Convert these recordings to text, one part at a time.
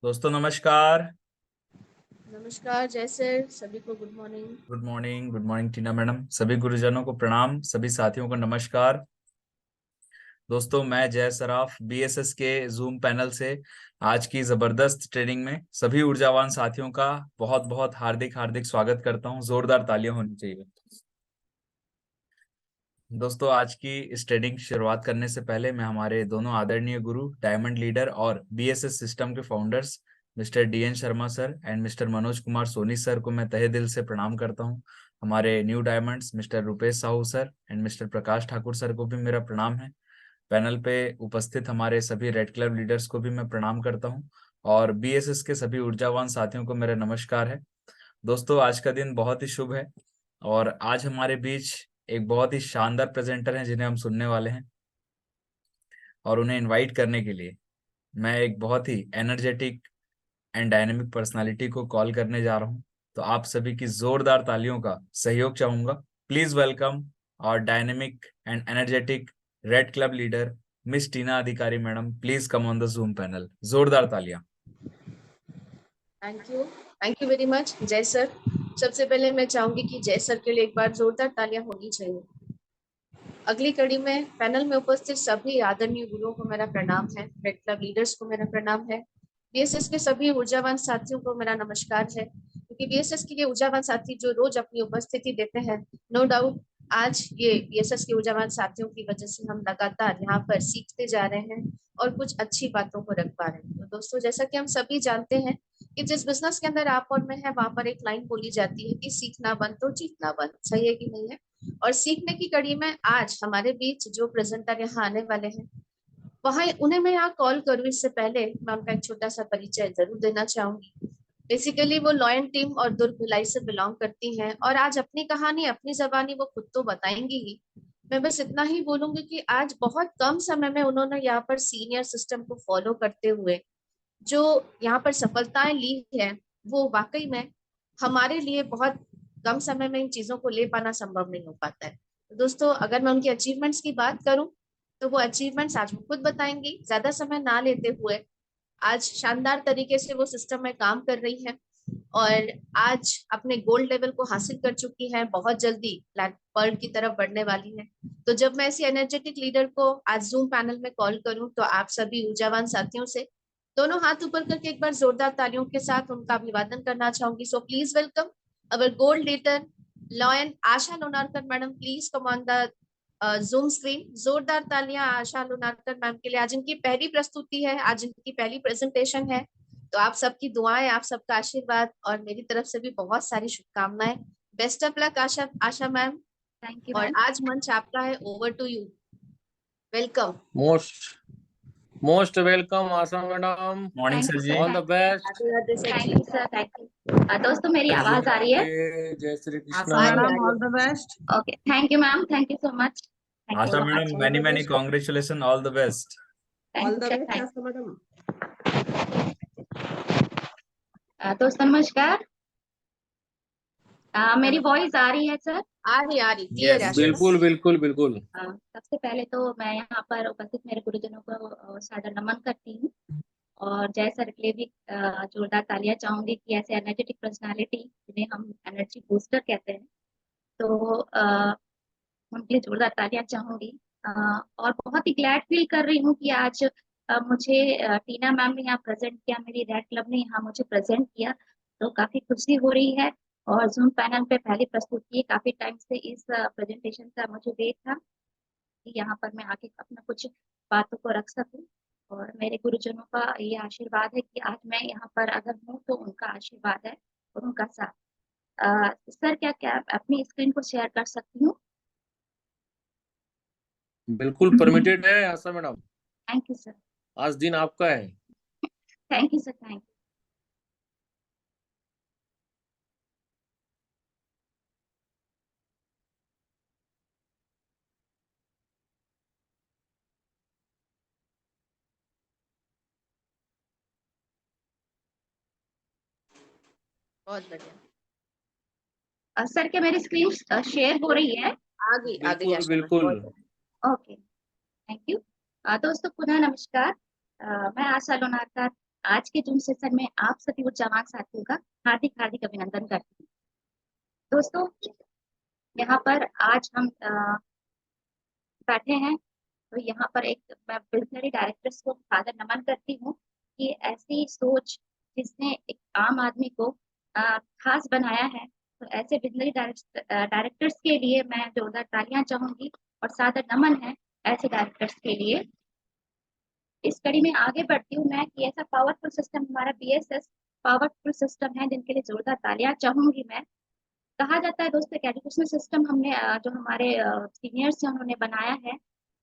दोस्तों नमस्कार। नमस्कार जय सर, सभी को गुड मॉर्निंग। गुड मॉर्निंग टीना मैडम। सभी गुरुजनों को प्रणाम, सभी साथियों को नमस्कार। दोस्तों मैं जय सराफ बीएसएस के जूम पैनल से आज की जबरदस्त ट्रेनिंग में सभी ऊर्जावान साथियों का बहुत बहुत हार्दिक हार्दिक स्वागत करता हूं। जोरदार तालियां होनी चाहिए। दोस्तों आज की इस ट्रेनिंग की शुरुआत करने से पहले मैं हमारे दोनों आदरणीय गुरु डायमंड लीडर और बीएसएस सिस्टम के founders mister DN Sharma sir and mister Manoj Kumar Soni sir को मैं तहे दिल से प्रणाम करता हूं। हमारे new diamonds mister Rupesh Sahu sir and mister Prakash Thakur sir को भी मेरा प्रणाम है। पैनल पे उपस्थित हमारे सभी रेड क्लब लीडर्स को भी मैं प्रणाम करता हूं और बीएसएस के सभी ऊर्जावान साथियों को मेरा नमस्कार है। दोस्तों आज का दिन बहुत ही शुभ है और आज हमारे बीच एक बहुत ही शानदार प्रेजेंटर हैं जिन्हें हम सुनने वाले हैं और उन्हें इनवाइट करने के लिए मैं एक बहुत ही एनर्जेटिक एंड डायनेमिक पर्सनालिटी को कॉल करने जा रहा हूं। तो आप सभी की जोरदार तालियों का सहयोग चाहूंगा। प्लीज वेलकम और dynamic and energetic red club leader miss Tina Adhikari madam. Please come on the zoom panel. जोरदार तालियां। Thank you very much Jay sir. सबसे पहले मैं चाहूंगी कि जय सर के लिए एक बार जोरदार तालियां होनी चाहिए। अगली कड़ी में पैनल में उपस्थित सभी आदरणीय गुरुओं को मेरा प्रणाम है, रेड क्लब लीडर्स को मेरा प्रणाम है, बीएसएस के सभी ऊर्जावान साथियों को मेरा नमस्कार है, क्योंकि बीएसएस के ये ऊर्जावान साथी जो रोज अपनी उपस्थिति देते हैं, नो डाउट आज ये बीएसएस के ऊर्जावान साथियों की वजह से हम लगातार यहाँ पर सीखते जा रहे हैं और कुछ अच्छी बातों को रख पा रहे हैं। तो दोस्तों जैसा कि हम सभी जानते हैं कि जिस बिजनेस के अंदर आप और मैं है, वहां पर एक लाइन बोली जाती है कि सीखना बंद तो जीतना बंद। सही है कि नहीं है? और सीखने की कड़ी में आज हमारे बीच जो प्रेजेंटर यहाँ आने वाले हैं, वहां उन्हें मैं यहाँ कॉल करूँ इससे पहले मैं उनका एक छोटा सा परिचय जरूर देना चाहूंगी। बेसिकली वो लॉयन टीम और दुर्ग भिलाई से बिलोंग करती हैं और आज अपनी कहानी अपनी जबानी वो खुद तो बताएंगी ही। मैं बस इतना ही बोलूंगी कि आज बहुत कम समय में उन्होंने यहाँ पर सीनियर सिस्टम को फॉलो करते हुए जो यहाँ पर सफलताएं ली है, वो वाकई में हमारे लिए बहुत कम समय में इन चीजों को ले पाना संभव नहीं हो पाता है। तो दोस्तों अगर मैं उनकी अचीवमेंट्स की बात करूं तो वो अचीवमेंट्स आज वो खुद बताएंगी। ज्यादा समय ना लेते हुए आज शानदार तरीके से वो सिस्टम में काम कर रही है और आज अपने गोल्ड लेवल को हासिल कर चुकी है, बहुत जल्दी ब्लैक पर्ल की तरफ बढ़ने वाली है। तो जब मैं ऐसी एनर्जेटिक लीडर को आज जूम पैनल में कॉल करूं तो आप सभी ऊर्जावान साथियों से दोनों हाथ ऊपर करके एक बार जोरदार तालियों के साथ उनका अभिवादन करना चाहूंगी। So please welcome our gold leader lion Asha Lonarkar madam. Please come on the zoom screen. जोरदार तालियां आशा लोनारकर मैम के लिए। आज इनकी पहली प्रस्तुति है, आज इनकी पहली प्रेजेंटेशन है। तो आप सबकी दुआएं, आप सबका आशीर्वाद और मेरी तरफ से भी बहुत सारी शुभकामनाएं। Best of luck Asha Asha ma'am. Thank you और मैम। आज मंच आपका है, over to you. Welcome. Most welcome Asha madam. Morning thank sir you जी। Sir. All the best. Radhe Radhe sir thank जी। You sir. Thank you. दोस्तों मेरी आवाज आ रही है? जय श्री कृष्ण। आ रही मैडम है। All the best. Okay, thank you ma'am, thank you so much. Thank you Asha so madam much. Many many congratulation. All the best. All thank the you best thank Asha madam. You. दोस्तों नमस्कार। मेरी voice आ रही है sir? आ रही clear है yes आशा ma'am. Yes. बिल्कुल बिल्कुल बिल्कुल। सबसे पहले तो मैं यहाँ पर उपस्थित मेरे गुरुजनों को सादर नमन करती हूँ और जय सर के लिए भी जोरदार तालियां चाहूंगी कि ऐसे एनर्जेटिक पर्सनालिटी जिन्हें हम एनर्जी बूस्टर कहते हैं, तो उनके लिए जोरदार तालियां चाहूंगी। और बहुत ही ग्लैड फील कर रही हूँ कि आज मुझे टीना मैम ने यहाँ प्रेजेंट किया, मेरी रेड क्लब ने यहाँ मुझे प्रेजेंट किया, तो काफी खुशी हो रही है। और जूम पैनल पे पहली प्रस्तुति, काफी टाइम से इस प्रेजेंटेशन का मुझे वेट था कि यहाँ पर मैं आके अपना कुछ बातों को रख सकूं। और मेरे गुरुजनों का ये आशीर्वाद है कि आज मैं यहाँ पर अगर हूँ तो उनका आशीर्वाद है और उनका साथ। सर क्या क्या अपनी स्क्रीन को शेयर कर सकती हूँ? बिल्कुल परमिटेड है आशा मैडम। Thank you sir. आज दिन आपका है। Thank you sir. थैंक बहुत बढ़िया। सर क्या मेरी स्क्रीन शेयर हो रही है? आ गई बिल्कुल आशा मैम, बिल्कुल। बहुत बढ़िया। Okay, thank you. दोस्तों पुनः नमस्कार। मैं आशा लोनारकर आज के जूम सेशन में आप सभी उच्चावान साथियों का हार्दिक हार्दिक अभिनंदन करती हूँ। दोस्तों, यहाँ पर आज हम बैठे हैं, तो यहाँ पर एक मैं विजनरी डायरेक्टर्स को सादर नमन करती हूँ कि ऐसी सोच जिसने एक आम आदमी को खास बनाया है, तो ऐसे विजनरी डायरेक्टर्स के लिए मैं जोरदार तालियां चाहूंगी और सादर नमन है ऐसे डायरेक्टर्स के लिए। इस कड़ी में आगे बढ़ती हूँ मैं कि ऐसा पावरफुल सिस्टम हमारा बीएसएस पावरफुल सिस्टम है जिनके लिए जोरदार तालियां चाहूंगी मैं। कहा जाता है दोस्तों, एक एजुकेशनल सिस्टम हमने जो हमारे सीनियर्स हैं उन्होंने बनाया है,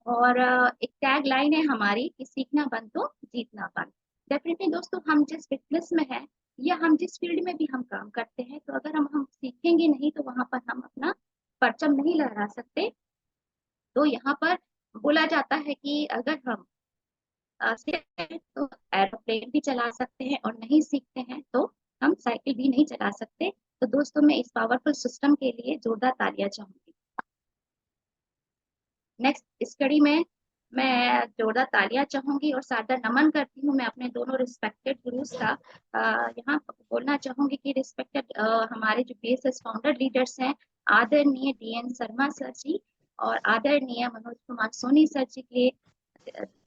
और एक टैग लाइन है हमारी कि सीखना बंद तो जीतना बंद। डेफिनेटली दोस्तों, हम जिस बिजनेस में हैं या हम जिस फील्ड में भी हम काम करते हैं, तो अगर हम सीखेंगे नहीं तो वहां पर हम अपना परचम नहीं लहरा सकते। तो यहाँ पर बोला जाता है कि अगर हम तो एरोप्लेन भी चला सकते हैं और नहीं सीखते हैं तो हम साइकिल भी नहीं चला सकते। तो दोस्तों, मैं इस पावरफुल सिस्टम के लिए जोरदार तालियां चाहूंगी। नेक्स्ट, इस कड़ी में मैं जोरदार तालियां चाहूंगी और सादर नमन करती हूँ मैं अपने दोनों रिस्पेक्टेड गुरुज का। यहाँ बोलना चाहूंगी कि रिस्पेक्टेड हमारे जो बीएसएस फाउंडर लीडर्स हैं, आदरणीय डीएन शर्मा सर जी और आदरणीय मनोज कुमार सोनी सर जी के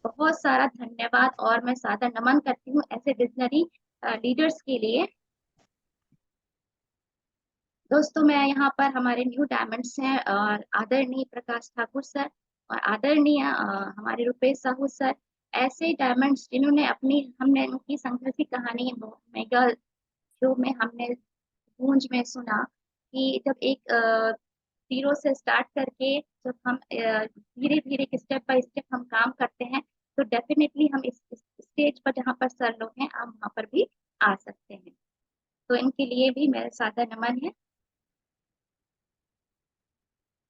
बहुत सारा धन्यवाद और मैं सादर नमन करती हूँ ऐसे विजनरी लीडर्स के लिए। दोस्तों, मैं यहाँ पर हमारे न्यू डायमंड्स हैं और आदरणीय प्रकाश ठाकुर सर और आदरणीय हमारे रुपेश साहू सर, ऐसे डायमंड्स जिन्होंने हमने उनकी संघर्ष की कहानी मेगा शो में हमने गूंज में सुना कि जब एक जीरो से स्टार्ट करके जब हम धीरे धीरे स्टेप बाय स्टेप हम काम करते हैं, तो डेफिनेटली हम इस स्टेज पर जहाँ पर सर लोग हैं हम वहाँ पर भी आ सकते हैं। तो इनके लिए भी मेरा सादर नमन है।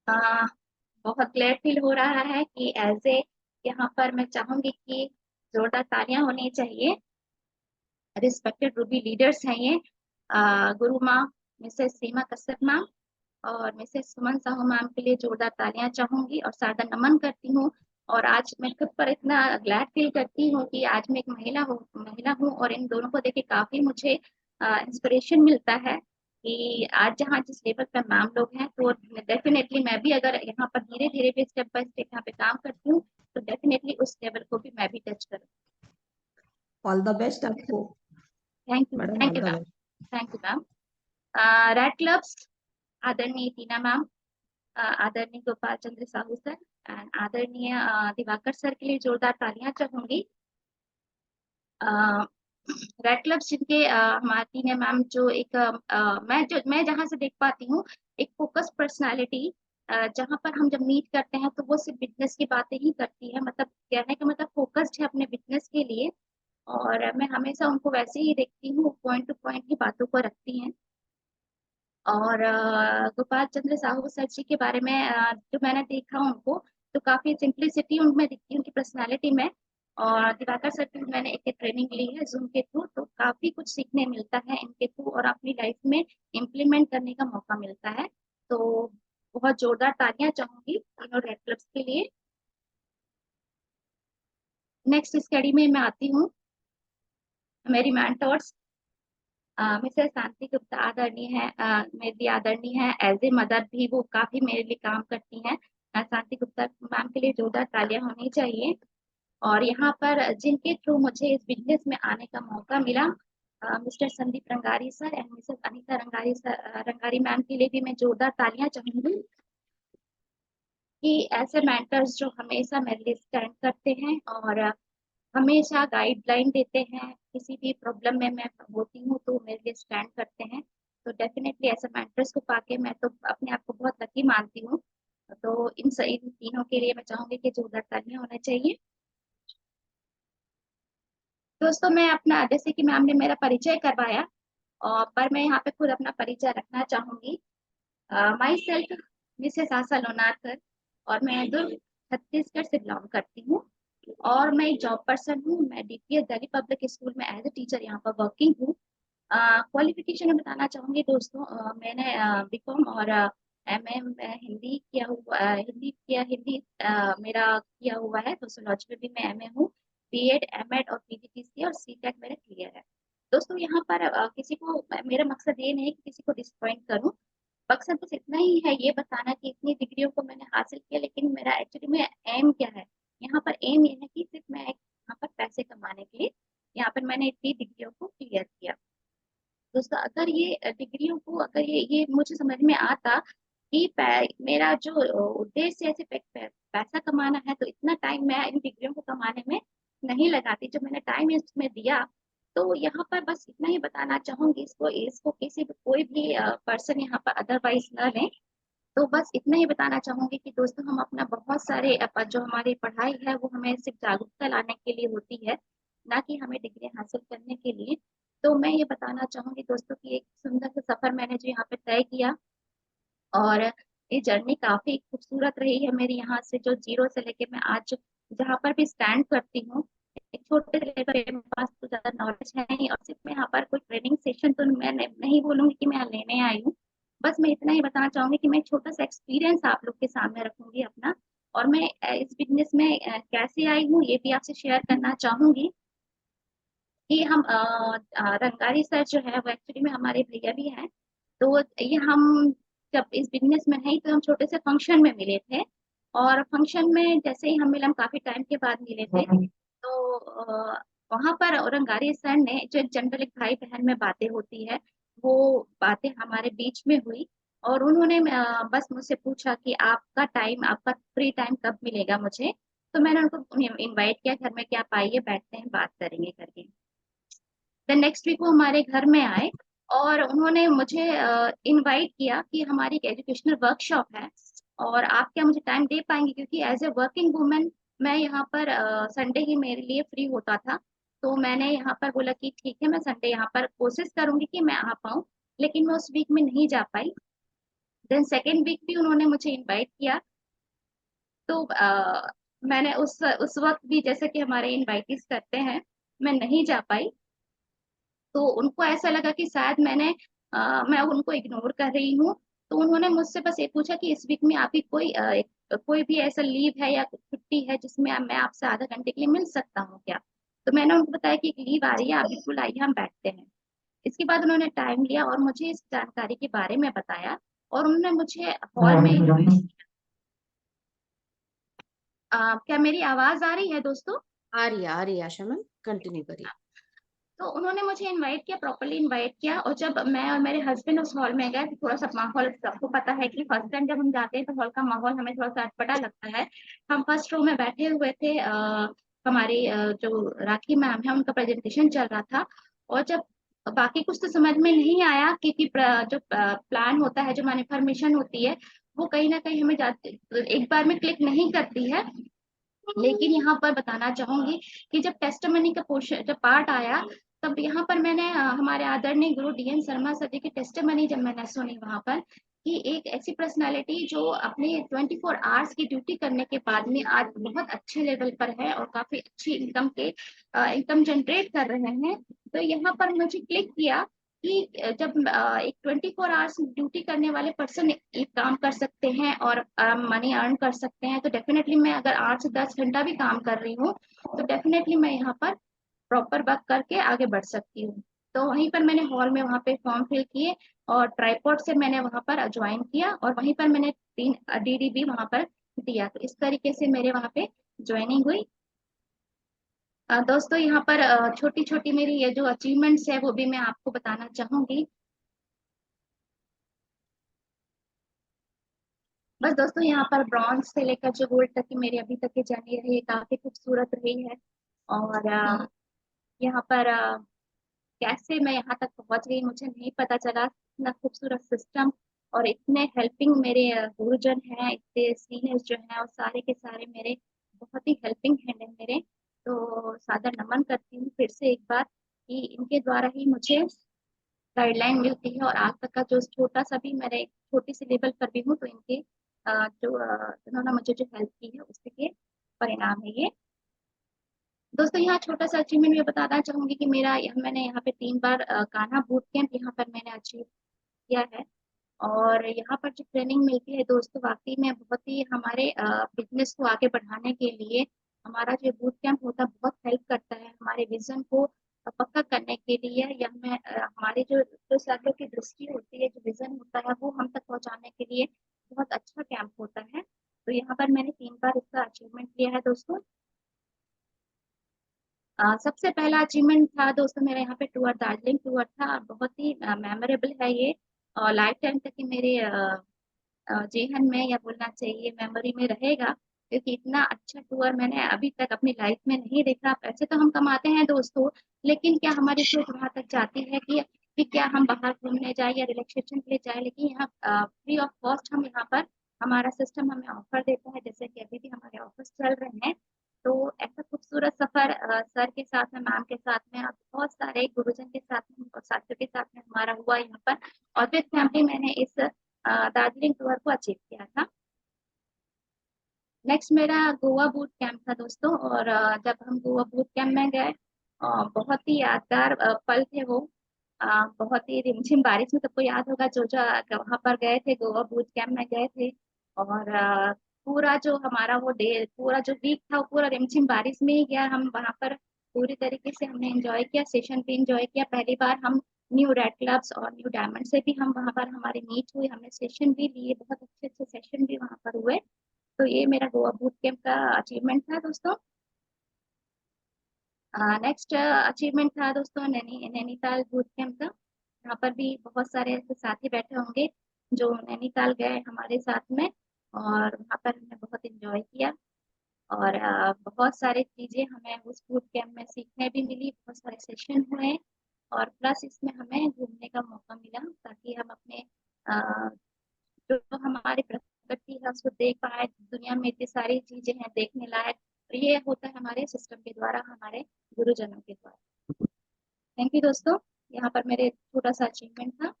आ, बहुत ग्लैड फील हो रहा है कि एज ए यहाँ पर मैं चाहूंगी कि जोरदार तालियां होनी चाहिए। रिस्पेक्टेड रूबी लीडर्स हैं ये, गुरु माँ मिसेस सीमा कश्यप मैम और मिसेस सुमन साहू मैम के लिए जोरदार तालियां चाहूंगी और सादर नमन करती हूँ। और आज मैं खुद पर इतना ग्लैड फील करती हूँ कि आज मैं एक महिला हूँ और इन दोनों को देख के काफी मुझे इंस्पिरेशन मिलता है कि आज जहाँ जिस लेवल पे मैम लोग हैं, तो डेफिनेटली मैं भी अगर यहाँ पर धीरे धीरे भी स्टेप बाय स्टेप यहाँ पे काम करती हूँ तो डेफिनेटली उस लेवल को भी मैं भी टच करूँ। ऑल द बेस्ट आपको thank you madam, thank all you the ma'am, best. Thank you ma'am. Red clubs, आदरणीय टीना मैम, आदरणीय गोपाल चंद्र साहू सर एंड आदरणीय दिवाकर सर के लिए जोरदार तालियां चाहूंगी। रेड क्लब्स जिनके हमारी टीना मैम जो एक मैं जहाँ से देख पाती हूँ एक फोकस पर्सनालिटी, जहाँ पर हम जब मीट करते हैं तो वो सिर्फ बिजनेस की बातें ही करती है, मतलब कहने का मतलब फोकस्ड है अपने बिजनेस के लिए। और मैं हमेशा उनको वैसे ही देखती हूँ, पॉइंट टू पॉइंट की बातों को रखती हैं। और गोपाल चंद्र साहू सर जी के बारे में जो मैंने देखा उनको, तो काफी सिंप्लिसिटी उनमें दिखती है उनकी पर्सनालिटी में। और दिवाकर सर की मैंने एक ट्रेनिंग ली है जूम के थ्रू, तो काफी कुछ सीखने मिलता है इनके थ्रू और अपनी लाइफ में इम्प्लीमेंट करने का मौका मिलता है। तो बहुत जोरदार तालियां चाहूंगी तीनों रेड क्लब्स के लिए। नेक्स्ट स्टडी में मैं आती हूँ मेरी मेंटोर्स, मिसेस शांति गुप्ता आदरणीय है, मेरी आदरणीय है एज ए मदर भी, वो काफी मेरे लिए काम करती हैं। शांति गुप्ता मैम के लिए जोरदार तालियां होनी चाहिए। और यहाँ पर जिनके थ्रू मुझे इस बिजनेस में आने का मौका मिला, mister Sandeep Rangari sir and Mrs Anita Rangari ma'am के लिए भी मैं जोरदार तालियां चाहूंगी कि ऐसे मेंटर्स जो हमेशा मेरे लिए स्टैंड करते हैं और हमेशा गाइडलाइन देते हैं, किसी भी प्रॉब्लम में मैं होती हूँ तो मेरे लिए स्टैंड करते हैं। तो डेफिनेटली ऐसे मेंटर्स को पाके मैं तो अपने आप को बहुत लकी मानती हूँ। तो इन तीनों के लिए मैं चाहूंगी कि जोरदार तालियां होना चाहिए। दोस्तों, मैं अपना जैसे कि मैम ने मेरा परिचय करवाया, और पर मैं यहाँ पे खुद अपना परिचय रखना चाहूंगी। माई सेल्फ मिसेस आशा लोनारकर और मैं दुर्ग छत्तीसगढ़ से बिलोंग करती हूँ और मैं एक जॉब पर्सन हूँ। मैं डीपीएस दिल्ली पब्लिक स्कूल में एज ए टीचर यहाँ पर वर्किंग हूँ। क्वालिफिकेशन में बताना चाहूंगी दोस्तों, मैंने बीकॉम और एमए हिंदी किया हुआ, हिंदी मेरा किया हुआ है। सोशियोलॉजी में भी मैं एमए हूँ। बीएड, एमएड और पीजीडीसीए और सीटेट मेरा क्लियर है। दोस्तों यहाँ पर किसी को मेरा मकसद ये नहीं है कि किसी को डिसअपॉइंट करूं, मकसद बस इतना ही है ये बताना कि इतनी डिग्रियों को मैंने हासिल किया, लेकिन मेरा एक्चुअली में एम क्या है। यहाँ पर एम ये है कि सिर्फ मैं यहाँ पर पैसे कमाने के लिए यहाँ पर मैंने इतनी डिग्रियों को क्लियर किया। दोस्तों अगर ये डिग्रियों को अगर ये मुझे समझ में आता कि मेरा जो उद्देश्य है सिर्फ पैसा कमाना है, तो इतना टाइम मैं इन डिग्रियों को कमाने में नहीं लगाती जो मैंने टाइम इसमें दिया। तो यहाँ पर बस इतना ही बताना चाहूंगी, इसको इसको किसी भी कोई भी पर्सन यहाँ पर अदरवाइज न लें। तो बस इतना ही बताना चाहूंगी कि दोस्तों हम अपना बहुत सारे जो हमारी पढ़ाई है वो हमें सिर्फ जागरूकता लाने के लिए होती है, ना कि हमें डिग्री हासिल करने के लिए। तो मैं ये बताना चाहूंगी दोस्तों कि एक सुंदर सा सफर मैंने जो यहाँ पे तय किया, और ये जर्नी काफी खूबसूरत रही है मेरी। यहाँ से जो जीरो से लेके मैं आज जहाँ पर भी स्टैंड करती हूँ, एक छोटे से लेकर मेरे पास तो ज्यादा नॉलेज है नहीं, और सिर्फ मैं यहाँ पर कोई ट्रेनिंग सेशन तो मैं नहीं बोलूंगी कि मैं यहाँ लेने आई हूँ। बस मैं इतना ही बताना चाहूंगी कि मैं एक छोटा सा एक्सपीरियंस आप लोग के सामने रखूंगी अपना, और मैं इस बिजनेस में कैसे आई हूँ ये भी आपसे शेयर करना चाहूंगी। कि हम रंगारी सर जो है वो एक्चुअली में हमारे भैया भी हैं। तो ये हम जब इस बिजनेस में है तो हम छोटे से फंक्शन में मिले थे, और फंक्शन में जैसे ही हम मिले, हम काफी टाइम के बाद मिले थे। तो वहां पर रंगारी सर ने जो जनरल एक भाई बहन में बातें होती है, वो बातें हमारे बीच में हुई। और उन्होंने बस मुझसे पूछा कि आपका टाइम, आपका फ्री टाइम कब मिलेगा मुझे। तो मैंने उनको इनवाइट किया घर में कि आप आइए, बैठते हैं, बात करेंगे करके। देन नेक्स्ट वीक वो हमारे घर में आए, और उन्होंने मुझे इनवाइट किया कि हमारी एक एजुकेशनल वर्कशॉप है, और आप क्या मुझे टाइम दे पाएंगे, क्योंकि एज ए वर्किंग वुमेन मैं यहाँ पर संडे ही मेरे लिए फ्री होता था। तो मैंने यहाँ पर बोला कि ठीक है, मैं संडे यहाँ पर कोशिश करूंगी कि मैं आ पाऊँ, लेकिन मैं उस वीक में नहीं जा पाई। देन सेकेंड वीक भी उन्होंने मुझे इनवाइट किया। तो मैंने उस वक्त भी, जैसे कि हमारे इनवाइटीज करते हैं, मैं नहीं जा पाई। तो उनको ऐसा लगा कि शायद मैं उनको इग्नोर कर रही हूँ। तो उन्होंने मुझसे बस ये पूछा कि इस वीक में आपकी कोई भी ऐसा लीव है या छुट्टी है जिसमें मैं आपसे आधा घंटे के लिए मिल सकता हूँ क्या। तो मैंने उनको बताया कि एक लीव आ रही है, आप बिल्कुल आइए, हम बैठते हैं। इसके बाद उन्होंने टाइम लिया और मुझे इस जानकारी के बारे में बताया, और उन्होंने मुझे हॉल में क्या मेरी आवाज आ रही है दोस्तों? आ रही है आशा मैम, कंटिन्यू करिए। तो उन्होंने मुझे इनवाइट किया, प्रॉपर्ली इनवाइट किया, और जब मैं और मेरे हस्बैंड उस हॉल में गए तो थोड़ा सा माहौल, सबको पता है कि फर्स्ट टाइम जब हम जाते हैं तो हॉल का माहौल हमें थोड़ा सा अटपटा लगता है। हम फर्स्ट रो में बैठे हुए थे, हमारी जो राखी मैम है उनका प्रेजेंटेशन चल रहा था। और जब बाकी कुछ तो समझ में नहीं आया, क्योंकि जो प्लान होता है, जो इन्फॉर्मेशन होती है, वो कहीं ना कहीं हमें एक बार में क्लिक नहीं करती है। लेकिन यहाँ पर बताना चाहूंगी कि जब टेस्टमनी का पोर्शन, जब पार्ट आया, तब यहाँ पर मैंने हमारे आदरणीय गुरु डीएन शर्मा सर जी की टेस्टमनी जब मैंने सुनी वहां पर, कि एक ऐसी पर्सनालिटी जो अपने 24 आवर्स की ड्यूटी करने के बाद में आज बहुत अच्छे लेवल पर है और काफी अच्छी इनकम जनरेट कर रहे हैं। तो यहाँ पर मुझे क्लिक किया कि जब एक 24 आवर्स ड्यूटी करने वाले पर्सन एक काम कर सकते हैं और मनी अर्न कर सकते हैं, तो डेफिनेटली मैं अगर 8 से 10 घंटा भी काम कर रही हूँ, तो डेफिनेटली मैं यहाँ पर प्रॉपर वर्क करके आगे बढ़ सकती हूँ। तो वहीं पर मैंने हॉल में वहाँ पे फॉर्म फिल किए, और ट्राईपोर्ट से मैंने वहाँ पर ज्वाइन किया, और वहीं पर मैंने 3 डीडी भी वहाँ पर दिया। तो इस तरीके से मेरे वहाँ पे ज्वाइनिंग हुई। दोस्तों यहाँ पर छोटी छोटी मेरी ये जो अचीवमेंट्स है वो भी मैं आपको बताना चाहूंगी। बस दोस्तों यहाँ पर ब्रॉन्ज से लेकर जो गोल्ड तक की मेरी अभी तक की जर्नी रही है, काफी खूबसूरत रही है। और यहाँ पर कैसे मैं यहाँ तक पहुंच गई मुझे नहीं पता चला। इतना खूबसूरत सिस्टम, और इतने हेल्पिंग मेरे गुरुजन हैं, इतने सीनियर्स जो हैं, और सारे के सारे मेरे बहुत ही हेल्पिंग हैंड है मेरे। तो सादर नमन करती हूँ फिर से एक बार, कि इनके द्वारा ही मुझे गाइडलाइन मिलती है, और आज तक का जो छोटा सा भी मेरे छोटी सी लेवल पर भी हूँ, तो इनके इन्होंने मुझे जो हेल्प की है उसके परिणाम है ये। दोस्तों यहाँ छोटा सा अचीवमेंट ये बताना चाहूंगी कि मैंने यहाँ पे 3 बार कान्हा बूट कैंप यहाँ पर मैंने अचीव किया है। और यहाँ पर जो ट्रेनिंग मिलती है दोस्तों, वाकई में बहुत ही हमारे बिजनेस को आगे बढ़ाने के लिए हमारा जो बूट कैंप होता है बहुत हेल्प करता है हमारे विजन को पक्का करने के लिए, या हमें हमारी जो साथियों की दृष्टि होती है, जो विजन होता है वो हम तक पहुंचाने के लिए बहुत अच्छा कैंप होता है। तो यहाँ पर मैंने 3 बार इसका अचीवमेंट लिया है दोस्तों। सबसे पहला अचीवमेंट था दोस्तों मेरा यहाँ पे टूर, दार्जिलिंग टूर था। बहुत ही मेमोरेबल है ये, और लाइफ टाइम तक ही मेरे जेहन में, या बोलना चाहिए मेमोरी में रहेगा, क्योंकि इतना अच्छा टूर मैंने अभी तक अपनी लाइफ में नहीं देखा। पैसे तो हम कमाते हैं दोस्तों, लेकिन क्या हमारी सोच वहां तक जाती है कि क्या हम बाहर घूमने जाए या रिलैक्सेशन के लिए जाए, लेकिन यहाँ फ्री ऑफ कॉस्ट हम यहाँ पर हमारा सिस्टम हमें ऑफर देता है, जैसे कि अभी भी हमारे ऑफर्स चल रहे हैं। तो ऐसा खूबसूरत सफर सर के साथ में, मैम के साथ में, और बहुत सारे गुरुजन के साथ में और साथियों के साथ में हमारा हुआ यहाँ पर, और विद फैमिली मैंने इस दार्जिलिंग टूर को अचीव किया था। नेक्स्ट मेरा गोवा बूट कैंप था दोस्तों, और जब हम गोवा बूट कैंप में गए, बहुत ही यादगार पल थे वो। बहुत ही रिमझिम बारिश में, सबको याद होगा जो जो वहां पर गए थे, गोवा बूट कैंप में गए थे। और पूरा जो हमारा वो डे, पूरा जो वीक था वो पूरा रिमझिम बारिश में ही गया। हम वहां पर पूरी तरीके से हमने एंजॉय किया, सेशन भी एंजॉय किया। पहली बार हम न्यू रेड क्लब्स और न्यू डायमंड से भी हम वहां पर हमारी मीट हुई, हमने सेशन भी लिए, बहुत अच्छे अच्छे सेशन भी वहां पर हुए। तो ये मेरा गोवा बूट कैंप का अचीवमेंट था दोस्तों। नेक्स्ट अचीवमेंट था दोस्तों नैनीताल बूट कैंप का। यहाँ पर भी बहुत सारे ऐसे साथी बैठे होंगे जो नैनीताल गए हमारे साथ में, और वहाँ पर हमने बहुत एंजॉय किया। और बहुत सारी चीजें हमें उस बूट कैंप में सीखने भी मिली, बहुत सारे सेशन हुए, और प्लस इसमें हमें घूमने का मौका मिला, ताकि हम अपने जो हमारी प्रकृति है उसको देख पाए। दुनिया में इतनी सारी चीजें हैं देखने लायक, और ये होता है हमारे सिस्टम के द्वारा, हमारे गुरुजनों के द्वारा। थैंक यू दोस्तों, यहाँ पर मेरे छोटा सा अचीवमेंट था।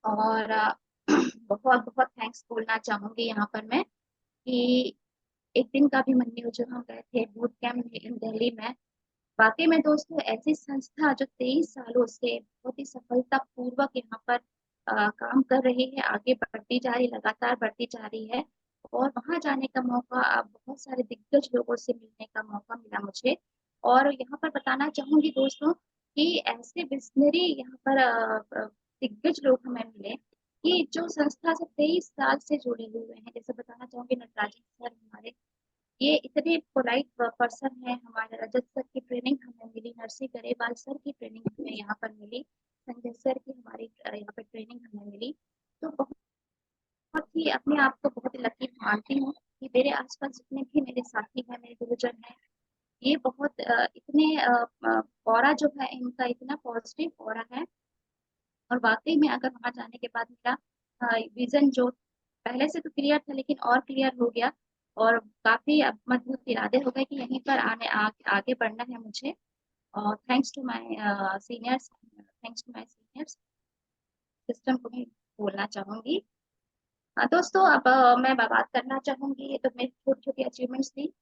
और बहुत बहुत थैंक्स बोलना चाहूंगी यहाँ पर मैं, कि एक दिन का भी मन्यू जो हम गए थे बूट कैंप इन दिल्ली में, वाकई में दोस्तों ऐसी संस्था जो 23 सालों से बहुत ही सफलता पूर्वक यहाँ पर काम कर रही है, आगे बढ़ती जा रही, लगातार बढ़ती जा रही है। और वहां जाने का मौका, बहुत सारे दिग्गज लोगों से मिलने का मौका मिला मुझे। और यहाँ पर बताना चाहूंगी दोस्तों कि ऐसे विजनरी यहाँ पर दिग्गज लोग हमें मिले, कि जो संस्था से 23 साल से जुड़े हुए हैं। जैसे बताना चाहूंगी नटराजन सर हमारे, ये इतने पोलाइट पर्सन है। हमारे रजत सर की ट्रेनिंग हमें मिली, नरसी गरेवाल सर की ट्रेनिंग हमें यहाँ पर मिली, संजय सर की हमारी यहाँ पर ट्रेनिंग हमें मिली। तो बहुत ही अपने आप को बहुत ही लकी मानती हूँ कि मेरे आसपास जितने भी मेरे साथी हैं, मेरे गुरुजन हैं, ये बहुत इतने ऑरा जो है इनका इतना पॉजिटिव ऑरा है। और वाकई में अगर वहां जाने के बाद मेरा विजन जो पहले से तो क्लियर था, लेकिन और क्लियर हो गया, और काफी अब मजबूत इरादे हो गए कि यहीं पर आगे बढ़ना है मुझे। और thanks to my seniors, thanks to my seniors system को भी बोलना चाहूंगी। दोस्तों अब मैं बात करना चाहूंगी, ये तो मेरी छोटी छोटी अचीवमेंट्स थी।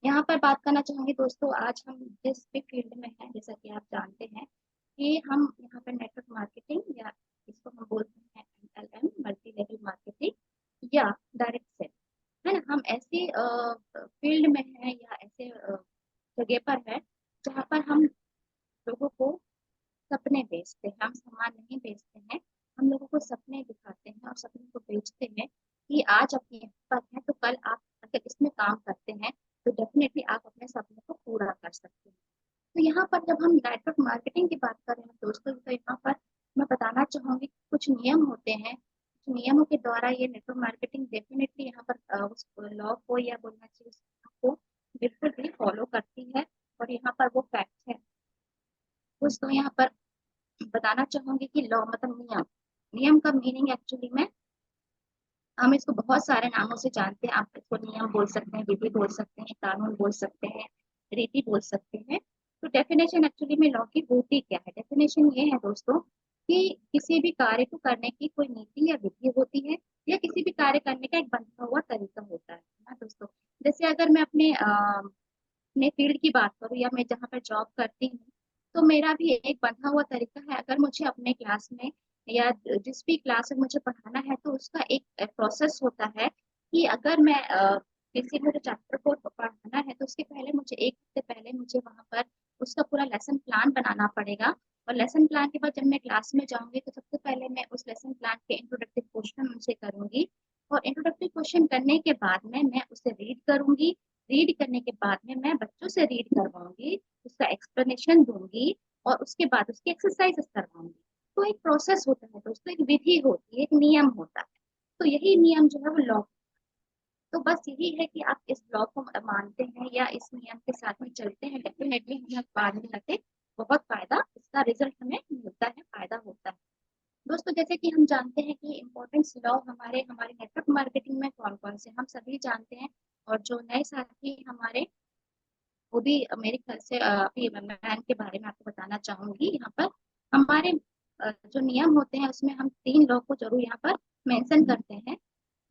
यहाँ पर बात करना चाहूंगी दोस्तों, आज हम जिस भी फील्ड में हैं, जैसा कि आप जानते हैं कि हम यहाँ पर नेटवर्क मार्केटिंग, या इसको हम बोलते हैं MLM, मल्टी लेवल मार्केटिंग, या डायरेक्ट सेल, है ना। हम ऐसी फील्ड में हैं, या ऐसे जगह पर है जहाँ पर हम लोगों को सपने बेचते हैं। हम सामान नहीं बेचते हैं, हम लोगों को सपने दिखाते हैं और सपने को बेचते हैं, कि आज आप यहाँ पर हैं तो कल आप अगर इसमें काम करते हैं तो डेफिनेटली आप अपने सपने को पूरा कर सकते हैं। तो यहाँ पर जब हम नेटवर्क मार्केटिंग की बात कर रहे हैं दोस्तों, तो यहाँ पर मैं बताना चाहूंगी कि कुछ नियम होते हैं, कुछ नियमों के द्वारा ये नेटवर्क मार्केटिंग डेफिनेटली यहाँ पर उस लॉ को, या बोलना चाहिए उस को बिल्कुल भी फॉलो करती है, और यहाँ पर वो फैक्ट है। दोस्तों यहाँ पर बताना चाहूंगी कि लॉ मतलब नियम, नियम का मीनिंग एक्चुअली में हम इसको बहुत सारे नामों से जानते हैं। आप इसको नियम बोल सकते हैं, विधि बोल सकते हैं, कानून बोल सकते हैं, रीति बोल सकते हैं। तो डेफिनेशन एक्चुअली में लॉ की होती क्या है? डेफिनेशन ये है दोस्तों कि किसी भी कार्य को करने की कोई नीति या विधि होती है, या किसी भी कार्य करने का एक बंधा हुआ तरीका होता है ना दोस्तों। जैसे अगर मैं अपने फील्ड की बात करूँ, या मैं जहाँ पर जॉब करती हूँ, तो मेरा भी एक बंधा हुआ तरीका है। अगर मुझे अपने क्लास में, या जिस भी क्लास में मुझे पढ़ाना है, तो उसका एक प्रोसेस होता है कि अगर मैं किसी मुझे चैप्टर को पढ़ाना है तो उसके पहले मुझे एक हफ्ते पहले मुझे वहाँ पर उसका पूरा लेसन प्लान बनाना पड़ेगा। और लेसन प्लान के बाद जब मैं क्लास में जाऊंगी तो सबसे पहले मैं उस लेसन प्लान के इंट्रोडक्टिव क्वेश्चन उनसे करूंगी। और इंट्रोडक्टिव क्वेश्चन करने के बाद में मैं उसे रीड करूंगी। रीड करने के बाद में मैं बच्चों से रीड करवाऊंगी, उसका एक्सप्लेनेशन दूंगी और उसके बाद उसकी एक्सरसाइजेस करवाऊंगी। तो एक प्रोसेस होता है दोस्तों, एक विधि होती है, एक नियम होता है। तो यही नियम जो है वो लॉ। तो बस यही है कि आप इस लॉ को मानते हैं या इस नियम के साथ में चलते हैं, डेफिनेटली हमें बाद में जाके बहुत फायदा, इसका रिजल्ट हमें मिलता है, फायदा होता है। दोस्तों जैसे कि हम जानते हैं कि इम्पोर्टेंस लॉ हमारे हमारे नेटवर्क मार्केटिंग में कौन कौन से हम सभी जानते हैं। और जो नए साथी हमारे, वो भी मेरे ख्याल से अभी मैं के बारे में आपको बताना चाहूंगी। यहाँ पर हमारे जो नियम होते हैं उसमें हम 3 लॉ को जरूर यहाँ पर मेंशन करते हैं।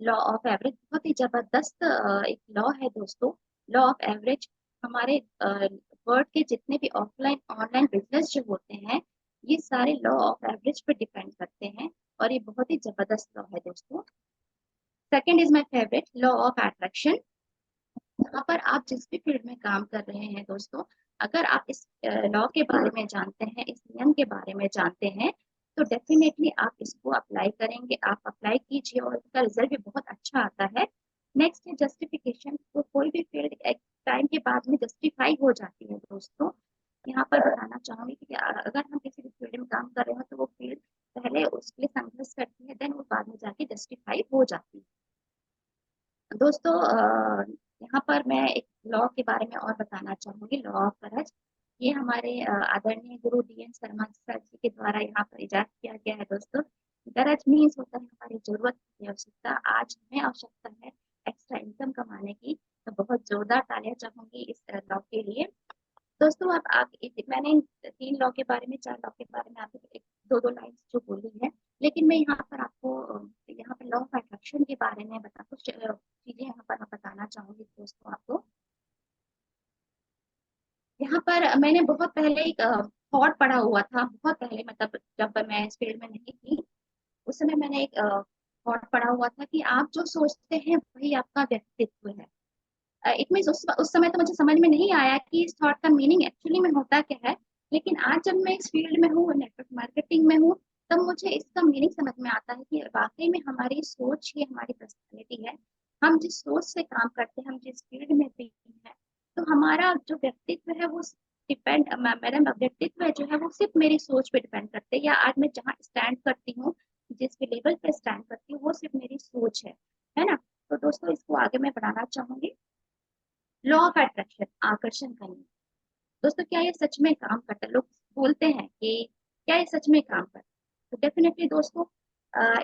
लॉ ऑफ एवरेज बहुत ही जबरदस्त एक लॉ है दोस्तों। लॉ ऑफ एवरेज हमारे वर्ल्ड के जितने भी ऑफलाइन ऑनलाइन बिजनेस जो होते हैं, ये सारे लॉ ऑफ एवरेज पे डिपेंड करते हैं और ये बहुत ही जबरदस्त लॉ है दोस्तों। Second is my favourite, law of attraction. यहाँ पर आप जिस भी फील्ड में काम कर रहे हैं दोस्तों, अगर आप इस लॉ के बारे में जानते हैं, इस नियम के बारे में जानते हैं, तो डेफिनेटली आप इसको अप्लाई करेंगे, आप अप्लाई कीजिए और इसका रिजल्ट भी बहुत अच्छा आता है। नेक्स्ट है जस्टिफिकेशन। तो कोई भी फील्ड एक टाइम के बाद में जस्टिफाई हो जाती है दोस्तों। यहाँ पर बताना चाहूंगी कि अगर हम किसी भी फील्ड में काम कर रहे हो तो वो फील्ड पहले उसके लिए संघर्ष करती है, देन वो बाद में जाके जस्टिफाई हो जाती है दोस्तों। यहाँ पर मैं एक लॉ के बारे में और बताना चाहूंगी, लॉ ऑफ गरज। ये हमारे आदरणीय गुरु DN शर्मा सर जी के द्वारा यहाँ पर इजाद किया गया है दोस्तों। गरज मीन्स होता है हमारी जरूरत की आवश्यकता। आज हमें आवश्यकता है एक्स्ट्रा इनकम कमाने की, तो बहुत जोरदार तालियां चाहूंगी इस लॉ के लिए दोस्तों। अब आप मैंने इन 3 लॉ के बारे में, 4 लॉ के बारे में आपको एक दो दो लाइन जो बोली है, लेकिन मैं यहाँ पर आपको यहाँ पर लॉ ऑफ अट्रैक्शन के बारे में बता कुछ चीजें यहाँ पर मैं बताना चाहूंगी दोस्तों आपको। यहाँ पर मैंने बहुत पहले एक थॉट पढ़ा हुआ था, बहुत पहले, मतलब जब मैं इस फील्ड में नहीं थी उस समय मैंने एक थॉट पढ़ा हुआ था कि आप जो सोचते हैं वही आपका व्यक्तित्व है। इट मीन उस समय तो मुझे समझ में नहीं आया कि इस थॉट का मीनिंग एक्चुअली में होता क्या है। लेकिन आज जब मैं इस फील्ड में हूँ, नेटवर्क मार्केटिंग में हूँ, तब मुझे इसका मीनिंग समझ में आता है कि वाकई में हमारी सोच ही हमारी पर्सनैलिटी है। हम जिस सोच से काम करते हैं, हम जिस फील्ड में भी हैं, तो हमारा जो व्यक्तित्व है वो डिपेंड, मेरा व्यक्तित्व है जो है वो सिर्फ मेरी सोच पे डिपेंड करते हैं, या आज मैं जहाँ स्टैंड करती हूँ, जिस भी लेवल पे स्टैंड करती हूँ, वो सिर्फ मेरी सोच है ना। तो दोस्तों इसको आगे मैं बढ़ाना चाहूंगी। लॉ ऑफ अट्रैक्शन, आकर्षण का नियम। दोस्तों क्या ये सच में काम करता है? लोग बोलते हैं कि क्या ये सच में काम करता है? तो डेफिनेटली दोस्तों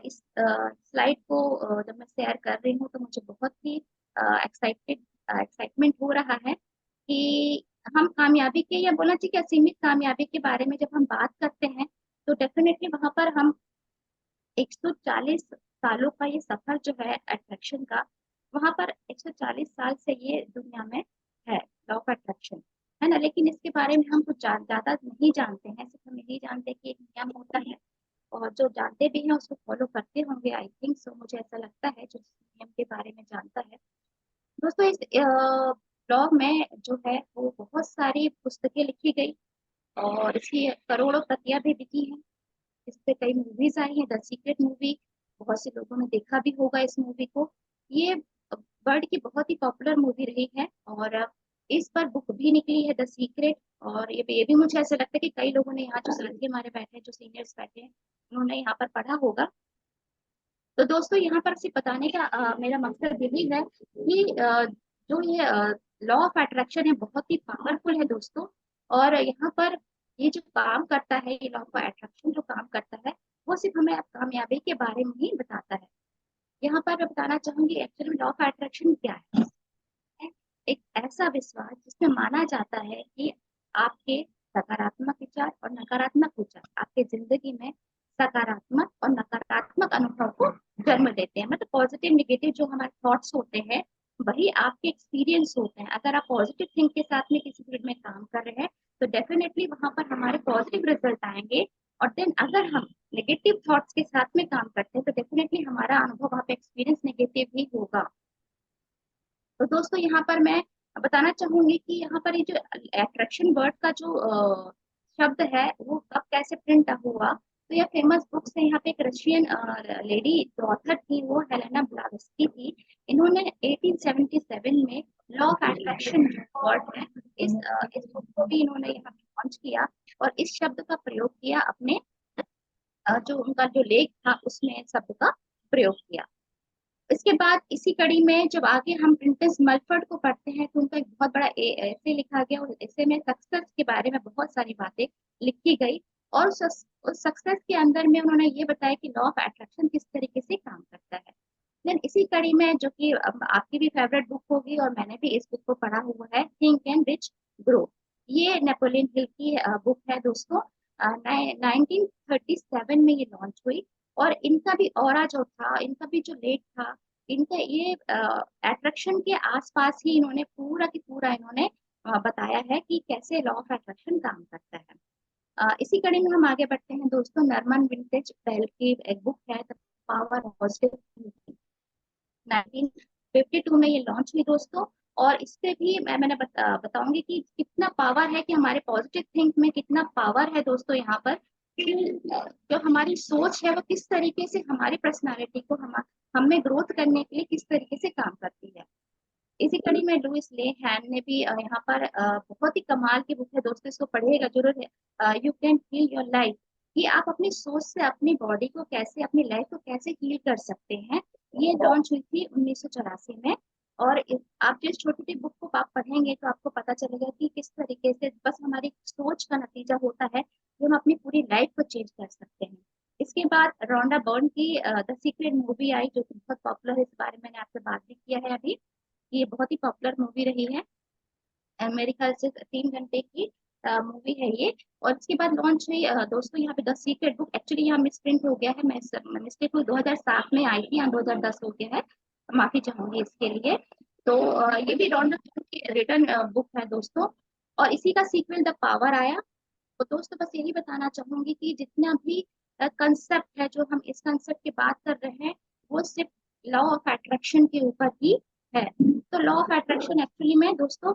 इस स्लाइड को जब मैं शेयर कर रही हूँ तो मुझे बहुत ही एक्साइटमेंट हो रहा है कि हम कामयाबी के, या बोलना चाहिए कि असीमित कामयाबी के बारे में जब हम बात करते हैं, तो डेफिनेटली वहां पर हम 140 सालों का ये सफर जो है अट्रैक्शन का, वहां पर 140 साल से ये दुनिया में है लॉ ऑफ अट्रैक्शन, है ना। लेकिन इसके बारे में हम कुछ ज्यादा नहीं जानते हैं, सिर्फ हम यही जानते हैं कि एक नियम होता है, और जो जानते भी हैं उसको फॉलो करते होंगे, आई थिंक सो, मुझे ऐसा लगता है, जो इस नियम के बारे में जानता है। दोस्तों इस लॉ में जो है वो बहुत सारी पुस्तकें लिखी गई और इसकी करोड़ों प्रतियां भी बिकी हैं। इस पे कई मूवीज आई हैं, द सीक्रेट मूवी, बहुत से लोगों ने देखा भी होगा इस मूवी को। ये वर्ल्ड की बहुत ही पॉपुलर मूवी रही है और इस पर बुक भी निकली है, द सीक्रेट। और ये भी मुझे ऐसा लगता है कि कई लोगों ने यहाँ जो लड़के हमारे बैठे हैं, जो सीनियर्स बैठे हैं, उन्होंने यहाँ पर पढ़ा होगा। तो दोस्तों यहाँ पर सिर्फ बताने का मेरा मकसद यही है कि जो ये लॉ ऑफ अट्रैक्शन है बहुत ही पावरफुल है दोस्तों। और यहाँ पर ये जो काम करता है, ये लॉ ऑफ अट्रैक्शन जो काम करता है, वो सिर्फ हमें कामयाबी के बारे में ही बताता है। यहाँ पर मैं बताना चाहूंगी एक्चुअली लॉ ऑफ अट्रैक्शन क्या है। एक ऐसा विश्वास जिसमें माना जाता है कि आपके सकारात्मक विचार और नकारात्मक विचार आपके जिंदगी में सकारात्मक और नकारात्मक अनुभव को जन्म देते हैं। मतलब पॉजिटिव नेगेटिव जो हमारे थॉट्स होते हैं, वही आपके एक्सपीरियंस होते हैं। अगर आप पॉजिटिव थिंक के साथ में किसी फील्ड में काम कर रहे हैं, तो डेफिनेटली वहां पर हमारे पॉजिटिव रिजल्ट आएंगे। और देन अगर हम नेगेटिव थॉट्स के साथ में काम करते हैं, तो डेफिनेटली हमारा अनुभव वहाँ पे एक्सपीरियंस नेगेटिव ही होगा। तो दोस्तों यहाँ पर मैं बताना चाहूंगी कि यहाँ पर ये जो अट्रैक्शन वर्ड का जो शब्द है वो कब कैसे प्रिंट हुआ। तो यह फेमस बुक से यहाँ पे एक रशियन लेडी ऑथर थी, वो हेलेना ब्लावस्की थी। इन्होंने 1877 में लॉ ऑफ अट्रैक्शन जो वर्ड है इस बुक को भी इन्होंने यहाँ पे लॉन्च किया और इस शब्द का प्रयोग किया अपने जो उनका जो लेख था उसमें इस शब्द का प्रयोग किया। इसके बाद इसी कड़ी में जब आगे हम प्रिंसेस मल्फर्ड को पढ़ते हैं तो उनका एक बहुत बड़ा ऐसे लिखा गया और ऐसे में सक्सेस के बारे में बहुत सारी बातें लिखी गई और उस सक्सेस के अंदर में उन्होंने ये बताया कि लॉ ऑफ अट्रैक्शन किस तरीके से काम करता है। देन इसी कड़ी में जो कि आपकी भी फेवरेट बुक होगी और मैंने भी इस बुक को पढ़ा हुआ है, थिंक एंड रिच ग्रो। ये नेपोलियन हिल की बुक है दोस्तों। 1937 में ये लॉन्च हुई और इनका भी ऑरा जो था, इनका भी जो लेख था, इनका ये अट्रैक्शन के आसपास ही इन्होंने पूरा की पूरा इन्होंने बताया है कि कैसे लॉ ऑफ अट्रैक्शन काम करता है। इसी कड़ी में हम आगे बढ़ते हैं दोस्तों। नॉर्मन विंटेज बेल की एक बुक है the power of positive thinking, 1952 में ये लॉन्च हुई दोस्तों। और इससे भी मैंने बताऊंगी कि कितना पावर है, कि हमारे पॉजिटिव थिंक में कितना पावर है दोस्तों यहाँ पर। जो हमारी सोच है वो किस तरीके से हमारी पर्सनालिटी को हमें ग्रोथ करने के लिए किस तरीके से काम करती है। इसी कड़ी में लुइस ले हैन ने भी यहाँ पर बहुत ही कमाल की बुक है दोस्तों, इसको पढ़िएगा जरूर। You can heal your life, कि आप अपनी सोच से अपनी बॉडी को कैसे, अपनी लाइफ को कैसे हील कर सकते हैं। ये लॉन्च हुई थी 1984 में। और आप जिस छोटी सी बुक को आप पढ़ेंगे तो आपको पता चलेगा कि किस तरीके से बस हमारी सोच का नतीजा होता है कि हम अपनी पूरी लाइफ को चेंज कर सकते हैं। इसके बाद रोंडा बर्न की द सीक्रेट मूवी आई, जो कि बहुत पॉपुलर है, इस बारे में मैंने आपसे बात भी किया है अभी। ये बहुत ही पॉपुलर मूवी रही है, मेरे ख्याल से 3 घंटे की मूवी है ये। और इसके बाद लॉन्च हुई दोस्तों यहाँ पे द सीक्रेट बुक। एक्चुअली यहाँ मिसप्रिंट हो गया है, मैं मिस्टेक हुई, 2007 में आई थी, यहाँ 2010 हो गया है, माफी चाहूंगी इसके लिए। तो ये भी रॉन्डा की रिटर्न बुक है दोस्तों। और इसी का सीक्वल द पावर आया। तो दोस्तों बस यही बताना चाहूंगी कि जितना भी कंसेप्ट है, जो हम इस कंसेप्ट की बात कर रहे हैं, वो सिर्फ लॉ ऑफ अट्रैक्शन के ऊपर ही है। तो लॉ ऑफ अट्रैक्शन एक्चुअली में दोस्तों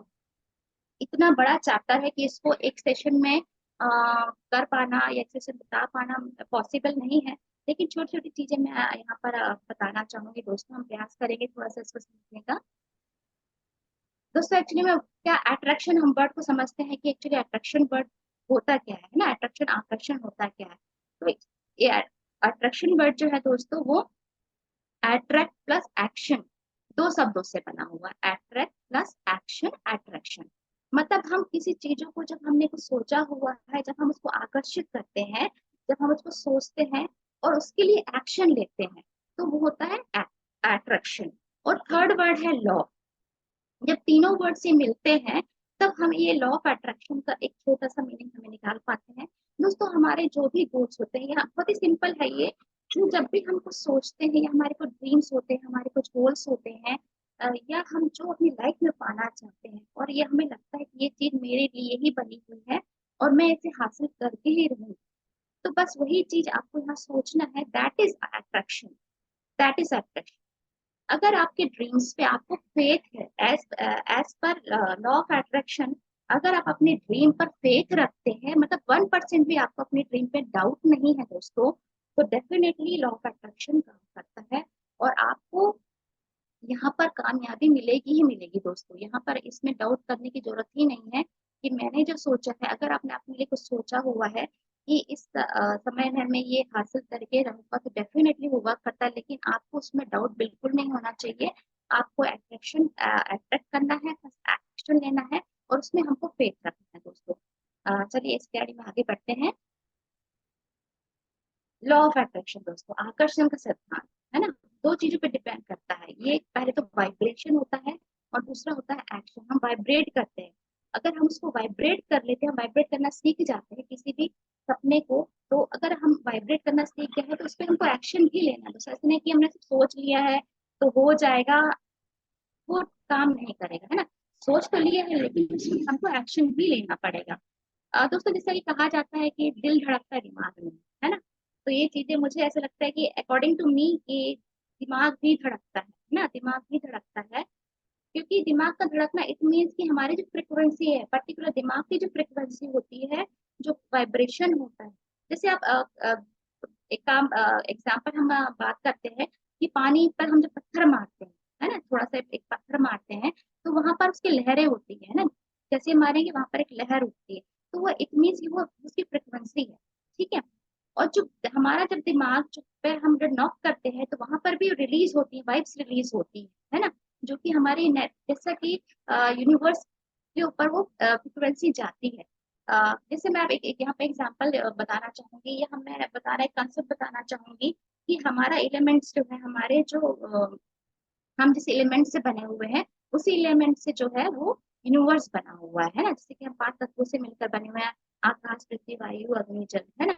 इतना बड़ा चैप्टर है कि इसको एक सेशन में कर पाना या एक सेशन बता पाना पॉसिबल नहीं है। लेकिन छोटी छोटी चीजें मैं यहाँ पर बताना चाहूंगी दोस्तों, हम प्रयास करेंगे थोड़ा सा इसको समझने का। दोस्तों एक्चुअली में क्या अट्रैक्शन, हम वर्ड को समझते हैं कि एक्चुअली अट्रैक्शन वर्ड होता क्या है ना, अट्रैक्शन आकर्षण होता क्या है। तो ये अट्रैक्शन वर्ड जो है दोस्तों वो अट्रैक्ट प्लस एक्शन, दो शब्दों से बना हुआ। अट्रैक्ट प्लस एक्शन, अट्रैक्शन मतलब हम किसी चीजों को, जब हमने कुछ सोचा हुआ है, जब हम उसको आकर्षित करते हैं, जब हम उसको सोचते हैं और उसके लिए एक्शन लेते हैं, तो वो होता है अट्रैक्शन। और थर्ड वर्ड है लॉ। जब तीनों वर्ड से मिलते हैं तब हम ये लॉ ऑफ अट्रैक्शन का एक छोटा सा मीनिंग हमें निकाल पाते हैं। दोस्तों हमारे जो भी गोल्स होते हैं, यहाँ बहुत ही सिंपल है ये, कि जब भी हम कुछ सोचते हैं या हमारे कुछ ड्रीम्स होते हैं, हमारे कुछ गोल्स होते हैं, या हम जो अपनी लाइफ में पाना चाहते हैं और ये हमें लगता है कि ये चीज मेरे लिए ही बनी हुई है और मैं इसे हासिल करके ही रहूंगी, तो बस वही चीज आपको यहाँ सोचना है। That is attraction, that is attraction. अगर आपके ड्रीम्स पे आपको फेथ है, as per law of attraction, अगर आप अपने ड्रीम पर फेथ रखते हैं, मतलब 1% भी आपको अपने ड्रीम पे डाउट नहीं है दोस्तों, तो डेफिनेटली लॉ ऑफ अट्रैक्शन काम करता है और आपको यहाँ पर कामयाबी मिलेगी ही मिलेगी दोस्तों। यहाँ पर इसमें डाउट करने की जरूरत ही नहीं है कि मैंने जो सोचा है, अगर आपने अपने लिए कुछ सोचा हुआ है कि इस समय में मैं ये हासिल करके रहूंगा, तो डेफिनेटली होगा करता है। लेकिन आपको उसमें डाउट बिल्कुल नहीं होना चाहिए। आपको अट्रैक्ट करना है, एक्शन लेना है और उसमें हमको फेथ रखना है दोस्तों। चलिए इसके आगे में आगे बढ़ते हैं। लॉ ऑफ अट्रैक्शन दोस्तों, आकर्षण का सिद्धांत है ना, दो चीजों पे डिपेंड करता है। ये पहले तो वाइब्रेशन होता है और दूसरा होता है एक्शन। हम वाइब्रेट करते हैं, अगर हम उसको वाइब्रेट कर लेते हैं, वाइब्रेट करना सीख जाते हैं किसी भी सपने को, तो अगर हम वाइब्रेट करना सीख गए हैं तो उस पर हमको एक्शन भी लेना है। तो ऐसा नहीं कि हमने सिर्फ सोच लिया है तो हो जाएगा, वो काम नहीं करेगा है ना। सोच तो लिया है लेकिन उसमें हमको एक्शन भी लेना पड़ेगा। दोस्तों जैसा कि कहा जाता है कि दिल धड़कता है दिमाग में, है ना। तो ये चीजें मुझे ऐसा लगता है कि अकॉर्डिंग टू मी कि दिमाग भी धड़कता है ना, दिमाग भी धड़कता है। क्योंकि दिमाग का धड़कना इट मीन्स कि हमारी जो फ्रिक्वेंसी है, पर्टिकुलर दिमाग की जो फ्रिक्वेंसी होती है, जो वाइब्रेशन होता है। जैसे आप एक काम एग्जाम्पल हम बात करते हैं कि पानी पर हम जब पत्थर मारते हैं, है ना, थोड़ा सा एक पत्थर मारते हैं तो वहां पर उसकी लहरें होती है ना, जैसे मारेंगे वहां पर एक लहर उठती है, तो वो इट मीन्स वो उसकी फ्रिक्वेंसी है। ठीक है। और जो हमारा जब दिमाग जो पे हम जब नॉक करते हैं तो वहां पर भी रिलीज होती है, वाइब्स रिलीज होती है ना, जो कि हमारी नेट जैसा कि यूनिवर्स के ऊपर वो फ्रिक्वेंसी जाती है। जैसे मैं अब एक यहाँ पे एग्जांपल बताना चाहूंगी, या मैं बताना एक कंसेप्ट बताना चाहूंगी कि हमारा एलिमेंट्स जो है, हमारे जो हम जिस एलिमेंट से बने हुए हैं उसी एलिमेंट से जो है वो यूनिवर्स बना हुआ है ना, जैसे कि हम 5 तत्वों से मिलकर बने हुए हैं, आकाश, पृथ्वी, वायु, अग्नि, जल, है ना।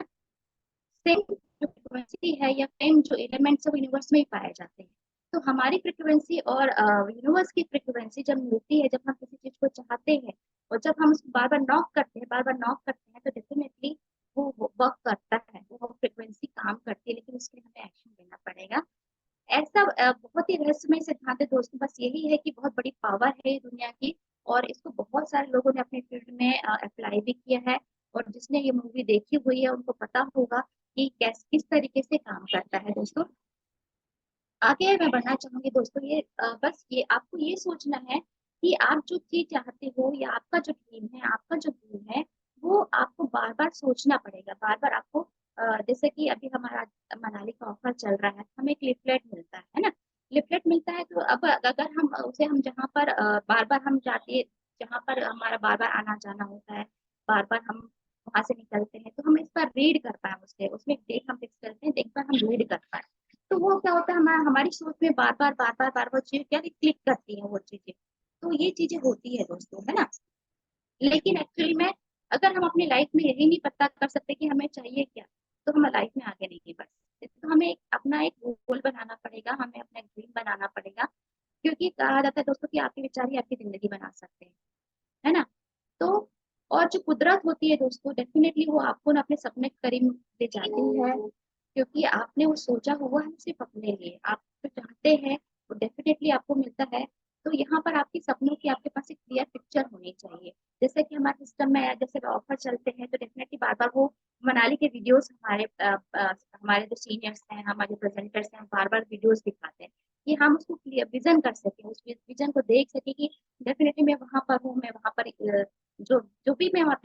सेम जो फ्रिक्वेंसी है या सेम जो एलिमेंट्स है वो यूनिवर्स में ही पाए जाते हैं। तो हमारी फ्रिक्वेंसी और यूनिवर्स की फ्रिक्वेंसी जब मिलती है, जब हम किसी चीज को चाहते हैं और जब हम उसको बार बार नॉक करते हैं, बार बार नॉक करते हैं, तो डेफिनेटली वो वर्क करता है, वो फ्रिक्वेंसी काम करती है, लेकिन उसके लिए हमें एक्शन लेना पड़ेगा। ऐसा बहुत ही रहस्यमय सिद्धांत है दोस्तों, बस यही है कि बहुत बड़ी पावर है दुनिया की, और इसको बहुत सारे लोगों ने अपने फील्ड में अप्लाई भी किया है, और जिसने ये मूवी देखी हुई है उनको पता होगा कि किस तरीके से काम करता है दोस्तों। आगे मैं बढ़ना चाहूंगी दोस्तों, ये बस ये आपको ये सोचना है कि आप जो चीज चाहते हो या आपका जो ड्रीम है, आपका जो गोल है, वो आपको बार बार सोचना पड़ेगा, बार बार आपको जैसे कि अभी हमारा मनाली का ऑफर चल रहा है, हमें एक लिफलेट मिलता है ना, लिफलेट मिलता है, तो अब अगर हम उसे हम जहाँ पर बार बार हम जाते, जहाँ पर हमारा बार बार आना जाना होता है, बार बार हम वहां से निकलते हैं, तो हम इस बार रीड कर पाए, उससे उसमें एक डेट हम फिक्स करते हैं, एक बार हम रीड कर पाए, तो वो क्या होता है, हमारी सोच में बार बार चीज क्या क्लिक करती है वो चीजें। तो ये चीजें होती है दोस्तों, है ना। लेकिन एक्चुअली में अगर हम अपनी लाइफ में यही नहीं पता कर सकते कि हमें चाहिए क्या, तो हम लाइफ में आगे नहीं बढ़ सकते। तो हमें अपना एक गोल बनाना पड़ेगा, हमें अपना ड्रीम बनाना पड़ेगा, क्योंकि कहा जाता है दोस्तों कि आपके विचार ही आपकी जिंदगी बना सकते हैं, है ना। तो और जो कुदरत होती है दोस्तों, डेफिनेटली वो आपको ना अपने सपने के करीब ले जाती है, क्योंकि आपने वो सोचा हुआ है सिर्फ अपने लिए, आप जो चाहते हैं वो डेफिनेटली आपको मिलता है। तो यहाँ पर आपके सपनों की आपके पास एक क्लियर पिक्चर होनी चाहिए। जैसे कि हमारे सिस्टम में जैसे ऑफर चलते हैं, तो डेफिनेटली बार बार वो मनाली के वीडियोस हमारे जो सीनियर्स हैं, हमारे प्रेजेंटर्स हैं, बार बार वीडियोस दिखाते हैं कि हम उसको क्लियर विजन कर सकें, उस विजन को देख सके कि डेफिनेटली मैं वहां पर हूँ, मैं वहां पर जो जो भी मैं वहाँ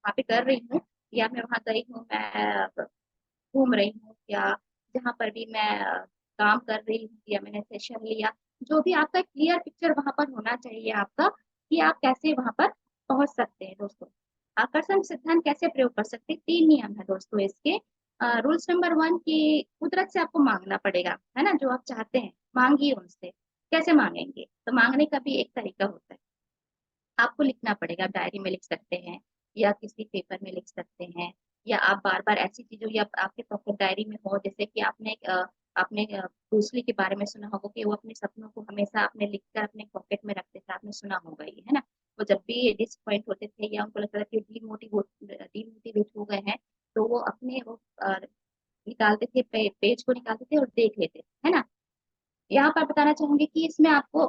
पे कर रही हूँ, या मैं वहां गई हूँ, मैं घूम रही हूँ, या जहाँ पर भी मैं काम कर रही हूँ, या मैंने सेशन लिया, जो भी आपका क्लियर पिक्चर वहां पर होना चाहिए आपका, कि आप कैसे वहां पर पहुंच सकते हैं दोस्तों। आकर्षण सिद्धांत कैसे प्रयोग कर सकते हैं, 3 नियम है दोस्तों इसके। रूल्स नंबर 1 की कुदरत से आपको मांगना पड़ेगा, है ना, जो आप चाहते हैं मांगिए उनसे। कैसे मांगेंगे, तो मांगने का भी एक तरीका होता है, आपको लिखना पड़ेगा, डायरी में लिख सकते हैं, या किसी पेपर में लिख सकते हैं, या आप बार बार ऐसी चीजों, या आपके पॉकेट डायरी में हो, जैसे कि आपने ब्रूस ली के बारे में सुना होगा कि वो अपने सपनों को हमेशा अपने लिखकर अपने पॉकेट में रखते थे, आपने सुना होगा ये, है ना। वो जब भी डिसअपॉइंट होते थे या उनको लगता था कि डीमोटिवेट हो गए हैं, तो वो अपने वो निकालते थे, पेज को निकालते थे और देख लेते थे, है ना। यहाँ पर बताना चाहूंगी कि इसमें आपको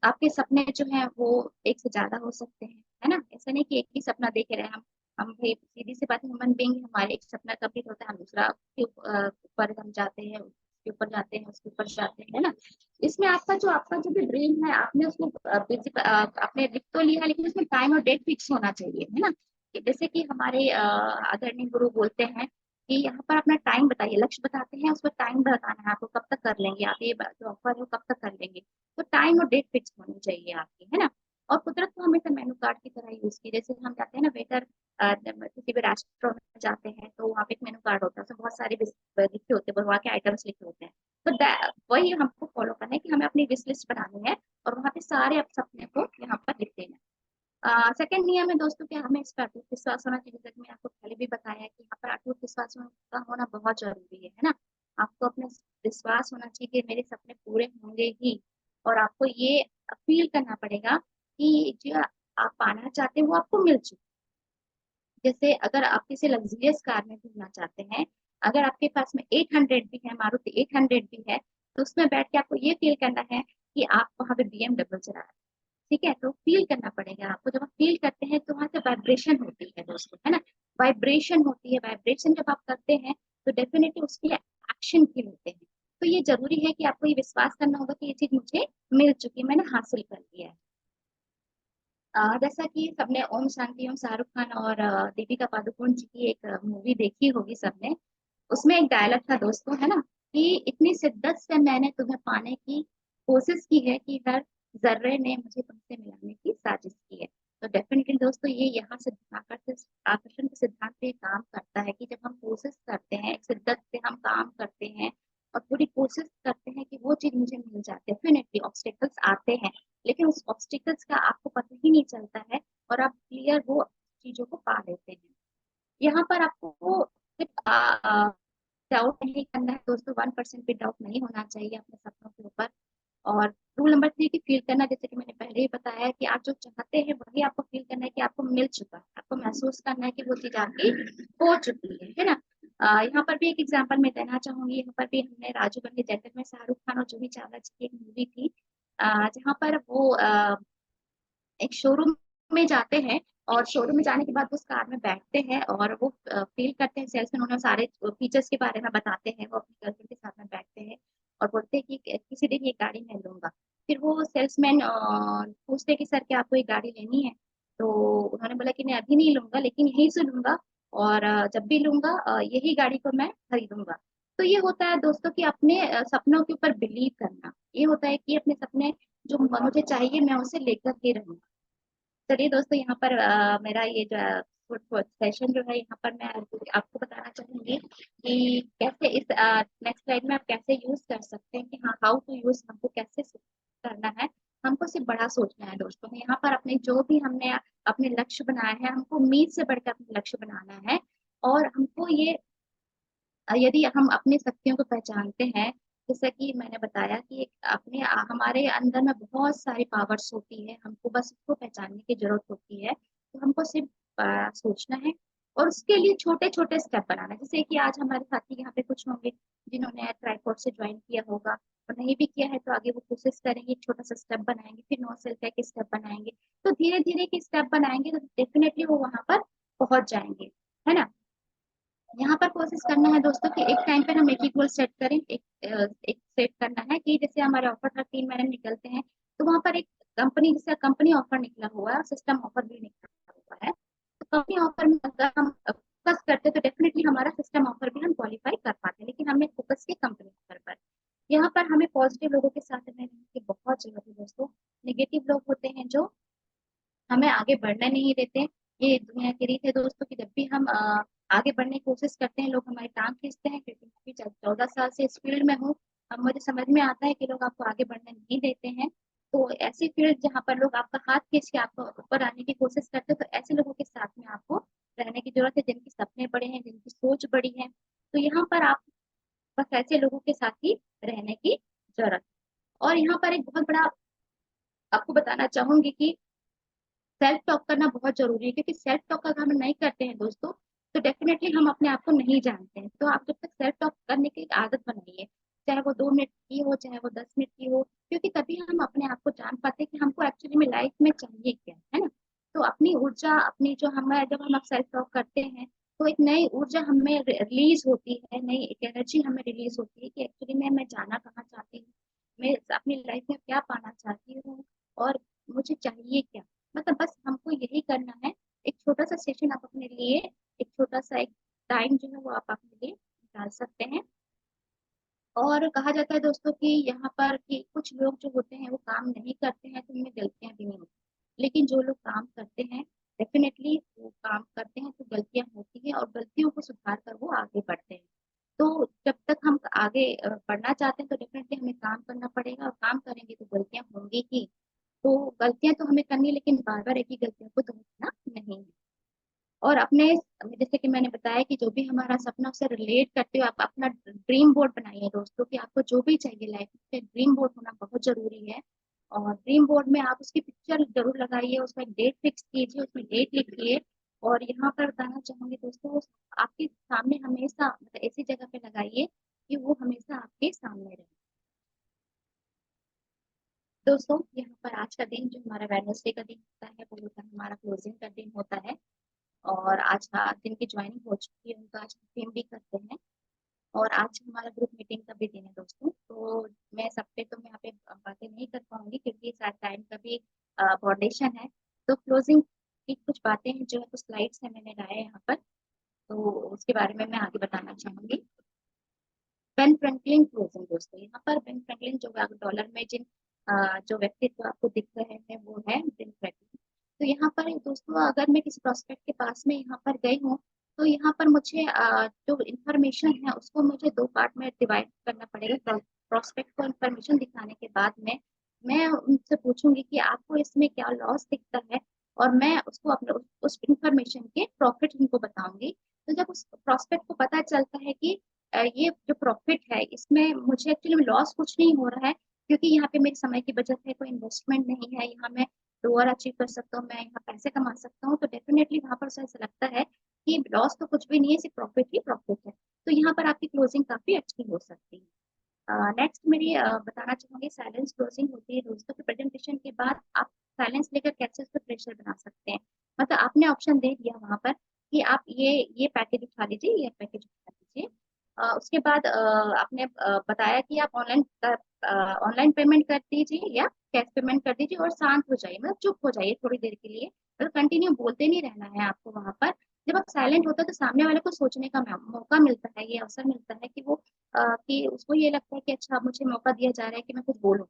आपके सपने जो हैं वो एक से ज्यादा हो सकते हैं, है ना। ऐसा नहीं कि एक ही सपना देख रहे हैं हम भाई, सीधी सी बात है, ह्यूमन बीइंग, हमारे एक सपना कंप्लीट होता है, हम दूसरा के ऊपर हम जाते हैं, उसके ऊपर जाते हैं, उसके ऊपर जाते हैं, है ना। इसमें आपका जो भी ड्रीम है, आपने उसको आपने लिख तो लिया, लेकिन उसमें टाइम और डेट फिक्स होना चाहिए, है ना। कि जैसे कि हमारे आदरणीय गुरु बोलते हैं कि यहाँ पर अपना टाइम बताइए, लक्ष्य बताते हैं, उसमें टाइम बताना है आपको, कब तक कर लेंगे आप ये जो ऑफर है वो कब तक कर लेंगे। तो टाइम और डेट फिक्स होनी चाहिए आपकी, है ना। और कुदरत को हमेशा मेनू कार्ड की तरह यूज की, जैसे हम जाते हैं ना वेटर, किसी भी रेस्टोरेंट में जाते हैं तो वहाँ पे एक मेनू कार्ड होता है, उसमें बहुत सारे लिखे होते हैं, वहाँ के आइटम्स लिखे होते हैं। तो वही हमको फॉलो करना है कि हमें अपनी विश लिस्ट बनानी है, और वहाँ पे सारे अपने को यहाँ पर लिख देना है। सेकंड नियम है दोस्तों कि हमें इस पर अटूट विश्वास होना चाहिए, जैसे कि मैं आपको पहले भी बताया कि यहाँ पर अटूट विश्वास का होना बहुत जरूरी है ना। आपको अपने विश्वास होना चाहिए कि मेरे सपने पूरे होंगे ही, और आपको ये अपील करना पड़ेगा कि जो आप पाना चाहते हैं वो आपको मिल चुके। जैसे अगर आप किसी लग्जरियस कार में घूमना चाहते हैं, अगर आपके पास में 800 भी है, मारुति 800 भी है, तो उसमें बैठ के आपको ये फील करना है कि आप वहाँ पे BMW चला रहे हैं, ठीक है, तो फील करना पड़ेगा आपको। जब आप फील करते हैं तो वहां से वाइब्रेशन होती है दोस्तों, है ना, वाइब्रेशन होती है। वाइब्रेशन जब आप करते हैं तो डेफिनेटली उसके एक्शन फील होते हैं। तो ये जरूरी है कि आपको ये विश्वास करना होगा कि ये चीज मुझे मिल चुकी है, मैंने हासिल कर लिया है। जैसा कि सबने ओम शांति ओम, शाहरुख खान और दीपिका पादुकोण जी की एक मूवी देखी होगी सबने। उसमें एक डायलॉग था दोस्तों, है ना, कि इतनी शिद्दत से मैंने तुम्हें पाने की कोशिश की है कि हर जर्रे ने मुझे तुमसे मिलाने की साजिश की है। तो डेफिनेटली दोस्तों ये यहाँ से आकर्षण के सिद्धांत पे काम करता है कि जब हम कोशिश करते हैं, एक शिद्दत से हम काम करते हैं और पूरी कोशिश करते हैं कि वो चीज मुझे मिल जाती है, डेफिनेटली ऑब्स्टेकल्स आते हैं, लेकिन उस ऑब्स्टिकल्स का आपको पता ही नहीं चलता है और आप क्लियर वो चीजों को पा लेते हैं। यहाँ पर आपको सिर्फ डाउट नहीं करना है दोस्तों, 1% भी डाउट नहीं होना चाहिए अपने सपनों के ऊपर। और रूल नंबर 3 की फील करना, जैसे कि मैंने पहले ही बताया है कि आप जो चाहते हैं वही आपको फील करना है कि आपको मिल चुका है, आपको महसूस करना है कि वो चीज आपकी हो चुकी है ना। यहाँ पर भी एक एग्जांपल मैं देना चाहूंगी। यहाँ पर भी हमने राजू बन्नी जैकेट में शाहरुख खान और जूही चावला जी की एक मूवी थी, जहाँ पर वो एक शोरूम में जाते हैं और शोरूम में जाने के बाद उस कार में बैठते हैं और वो फील करते हैं, सेल्समैन उन्हें सारे फीचर्स के बारे में बताते हैं। वो अपनी गर्लफ्रेंड के साथ में बैठते हैं और बोलते हैं कि किसी दिन ये गाड़ी मैं लूंगा। फिर वो सेल्समैन पूछते हैं कि सर क्या आपको ये गाड़ी लेनी है, तो उन्होंने बोला कि मैं अभी नहीं लूंगा लेकिन यहीं से लूंगा, और जब भी लूंगा यही गाड़ी को मैं खरीदूंगा। तो ये होता है दोस्तों कि अपने सपनों के ऊपर बिलीव करना। ये होता है कि अपने सपने जो मुझे चाहिए मैं उसे लेकर के रहूंगा। चलिए दोस्तों, यहाँ पर मेरा ये जो सेशन जो है यहाँ पर मैं आपको बताना चाहूंगी कि कैसे इस नेक्स्ट स्लाइड में आप कैसे यूज कर सकते हैं कि हाँ, हाउ टू यूज, हमको कैसे करना है। हमको सिर्फ बड़ा सोचना है दोस्तों। यहाँ पर अपने जो भी हमने अपने लक्ष्य बनाए हैं, हमको उम्मीद से बढ़कर अपने लक्ष्य बनाना है। और हमको ये यदि हम अपनी शक्तियों को पहचानते हैं, जैसा कि मैंने बताया कि हमारे अंदर में बहुत सारी पावर्स होती है, हमको बस उसको पहचानने की जरूरत होती है। तो हमको सिर्फ सोचना है और उसके लिए छोटे छोटे स्टेप बनाना है। जैसे कि आज हमारे साथी यहाँ पे कुछ होंगे जिन्होंने ट्राइपॉड से ज्वाइन किया होगा और नहीं भी किया है तो आगे वो कोशिश करेंगे, एक छोटा सा स्टेप बनाएंगे, फिर नो सेल्फ का स्टेप बनाएंगे। तो धीरे धीरे के स्टेप बनाएंगे तो डेफिनेटली वो वहां पर पहुंच जाएंगे, है ना। यहाँ पर कोशिश करना है दोस्तों कि एक टाइम पे हम एक ही गोल सेट करें। एक सेट करना है कि जैसे हमारे ऑफर 3 महीने निकलते हैं तो वहां पर एक कंपनी, जैसे कंपनी ऑफर निकला हुआ है, सिस्टम ऑफर भी निकला हुआ है, तो कंपनी ऑफर में अगर हम फोकस करते तो डेफिनेटली हमारा सिस्टम ऑफर भी हम क्वालिफाई कर पाते हैं, लेकिन हमने फोकस किया कंपनी ऑफर पर। यहाँ पर हमें पॉजिटिव लोगों के साथ रहने की बहुत जरूरत है दोस्तों। नेगेटिव लोग होते हैं जो हमें आगे बढ़ने नहीं देते। ये दुनिया की रीत है दोस्तों कि जब भी हम आगे बढ़ने की कोशिश करते हैं लोग हमारी टांग खींचते हैं, क्योंकि मैं भी 14 साल से इस फील्ड में हूँ। अब मुझे समझ में आता है कि लोग आपको आगे बढ़ने नहीं देते हैं। तो ऐसी फील्ड जहाँ पर लोग आपका हाथ खींच के आपको ऊपर आने की कोशिश करते हैं, तो ऐसे लोगों के साथ में आपको रहने की जरूरत है, जिनके सपने बड़े हैं, जिनकी सोच बड़ी है। तो यहाँ पर आप बस ऐसे लोगों के साथ ही रहने की जरूरत है। और यहाँ पर एक बहुत बड़ा आपको बताना चाहूंगी कि सेल्फ टॉक करना बहुत जरूरी है, क्योंकि सेल्फ टॉक अगर हम नहीं करते हैं दोस्तों तो डेफिनेटली हम अपने आप को नहीं जानते हैं। तो आप जब तक सेल्फ टॉक करने की एक आदत बनाइए, चाहे वो 2 मिनट की हो, चाहे वो 10 मिनट की हो, क्योंकि तभी हम अपने आप को जान पाते हैं कि हमको एक्चुअली में लाइफ में चाहिए क्या, है ना। तो अपनी ऊर्जा, अपनी जो हमें जब हम सेल्फ टॉक करते हैं तो एक नई ऊर्जा हमें रिलीज होती है, नई एक एनर्जी हमें रिलीज होती है कि एक्चुअली में मैं जाना कहाँ चाहती हूँ, मैं अपनी लाइफ में क्या पाना चाहती हूँ और मुझे चाहिए क्या। मतलब बस हमको यही करना है। एक छोटा सा सेशन आप अपने लिए, एक छोटा सा एक टाइम जो है वो आप अपने लिए निकाल सकते हैं। और कहा जाता है दोस्तों कि यहाँ पर कि कुछ लोग जो होते हैं वो काम नहीं करते हैं तो उनमें गलतियां भी नहीं होती, लेकिन जो लोग काम करते हैं डेफिनेटली वो काम करते हैं तो गलतियां होती हैं और गलतियों को सुधार कर वो आगे बढ़ते हैं। तो जब तक हम आगे बढ़ना चाहते हैं तो डेफिनेटली हमें काम करना पड़ेगा, और काम करेंगे तो गलतियां होंगी ही। तो गलतियां तो हमें करनी है, लेकिन बार बार एक ही गलतियों को दोहराना नहीं है। और अपने, जैसे कि मैंने बताया कि जो भी हमारा सपना उससे रिलेट करते हो आप अपना ड्रीम बोर्ड बनाइए दोस्तों, कि आपको जो भी चाहिए लाइफ में ड्रीम बोर्ड होना बहुत जरूरी है। और ड्रीम बोर्ड में आप उसकी पिक्चर जरूर लगाइए, उसमें डेट फिक्स कीजिए, उसमें डेट लिखिए। और यहाँ पर बताना चाहूंगी दोस्तों, आपके सामने हमेशा, मतलब ऐसी जगह पे लगाइए कि वो हमेशा आपके सामने रहे। दोस्तों यहाँ पर आज का दिन जो हमारा वेडनेसडे का दिन होता है वो होता है हमारा क्लोजिंग का दिन होता है। और आज का दिन की ज्वाइनिंग हो चुकी है, उनका आज टीम भी करते हैं। और आज हमारा ग्रुप मीटिंग का भी दिन है दोस्तों। तो मैं सब पे तो मैं यहाँ पे बातें नहीं कर पाऊंगी क्योंकि साथ टाइम का भी फाउंडेशन है। तो क्लोजिंग की कुछ बातें हैं, जो है कुछ स्लाइड्स है मैंने लाए यहाँ पर, तो उसके बारे में मैं आगे बताना चाहूंगी। बेन फ्रैंकलिन क्लोजिंग दोस्तों, यहाँ पर बेन फ्रैंकलिन जो डॉलर में जिन जो व्यक्तित्व आपको दिख रहे हैं वो है बेन फ्रैंकलिन। तो यहाँ पर दोस्तों अगर मैं किसी प्रोस्पेक्ट के पास में यहाँ पर गई हूँ तो यहाँ पर मुझे जो इन्फॉर्मेशन है उसको मुझे दो पार्ट में डिवाइड करना पड़ेगा। प्रोस्पेक्ट को इन्फॉर्मेशन दिखाने के बाद में मैं उनसे पूछूंगी कि आपको इसमें क्या लॉस दिखता है, और मैं उसको अपने उस इंफॉर्मेशन के प्रॉफिट उनको बताऊंगी। तो जब उस प्रोस्पेक्ट को पता चलता है कि ये जो प्रॉफिट है इसमें मुझे एक्चुअली लॉस कुछ नहीं हो रहा है, क्योंकि यहाँ पे मेरे समय की बचत है, कोई इन्वेस्टमेंट नहीं है, यहाँ मैं लोअर अचीव कर सकता हूँ, मैं यहाँ पैसे कमा सकता हूँ, तो डेफिनेटली वहां पर उसे ऐसा लगता है कि लॉस तो कुछ भी नहीं है, सिर्फ प्रॉफिट ही प्रॉफिट है। तो यहाँ पर आपकी क्लोजिंग काफी अच्छी हो सकती है। नेक्स्ट मेरी बताना चाहूंगी साइलेंस क्लोजिंग होती है दोस्तों कि प्रेजेंटेशन के बाद आप साइलेंस लेकर कैसे उस पर प्रेशर बना सकते हैं। मतलब आपने ऑप्शन दे दिया वहां पर कि आप ये पैकेज उठा लीजिए, ये पैकेज उठा लीजिए। उसके बाद आपने बताया कि आप ऑनलाइन पेमेंट कर दीजिए या कैश पेमेंट कर दीजिए और शांत हो जाइए, मतलब चुप हो जाइए थोड़ी देर के लिए, मतलब कंटिन्यू बोलते नहीं रहना है आपको वहां पर। जब आप साइलेंट होते हैं तो सामने वाले को सोचने का मौका मिलता है, ये अवसर मिलता है कि वो कि उसको ये लगता है कि अच्छा मुझे मौका दिया जा रहा है कि मैं कुछ बोलूं।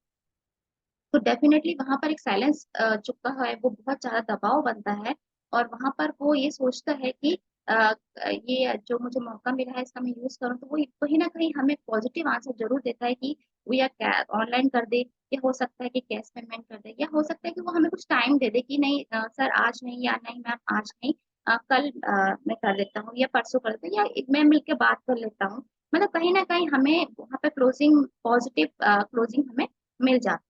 तो डेफिनेटली वहां पर एक साइलेंस चुपका है वो बहुत ज्यादा दबाव बनता है, और वहां पर वो ये सोचता है कि ये जो मुझे मौका मिला है इसका मैं यूज करूँ, तो वो कहीं ना कहीं हमें पॉजिटिव आंसर जरूर देता है कि वो या ऑनलाइन कर दे, या हो सकता है कि कैश पेमेंट कर दे, या हो सकता है कि वो हमें कुछ टाइम दे दे कि नहीं सर आज नहीं, या नहीं मैम आज नहीं, कल मैं कर देता हूँ, या परसों कर देता हूँ, या मैं मिलकर बात कर लेता हूँ। मतलब कहीं ना कहीं हमें वहाँ पे क्लोजिंग पॉजिटिव क्लोजिंग हमें मिल जाती है।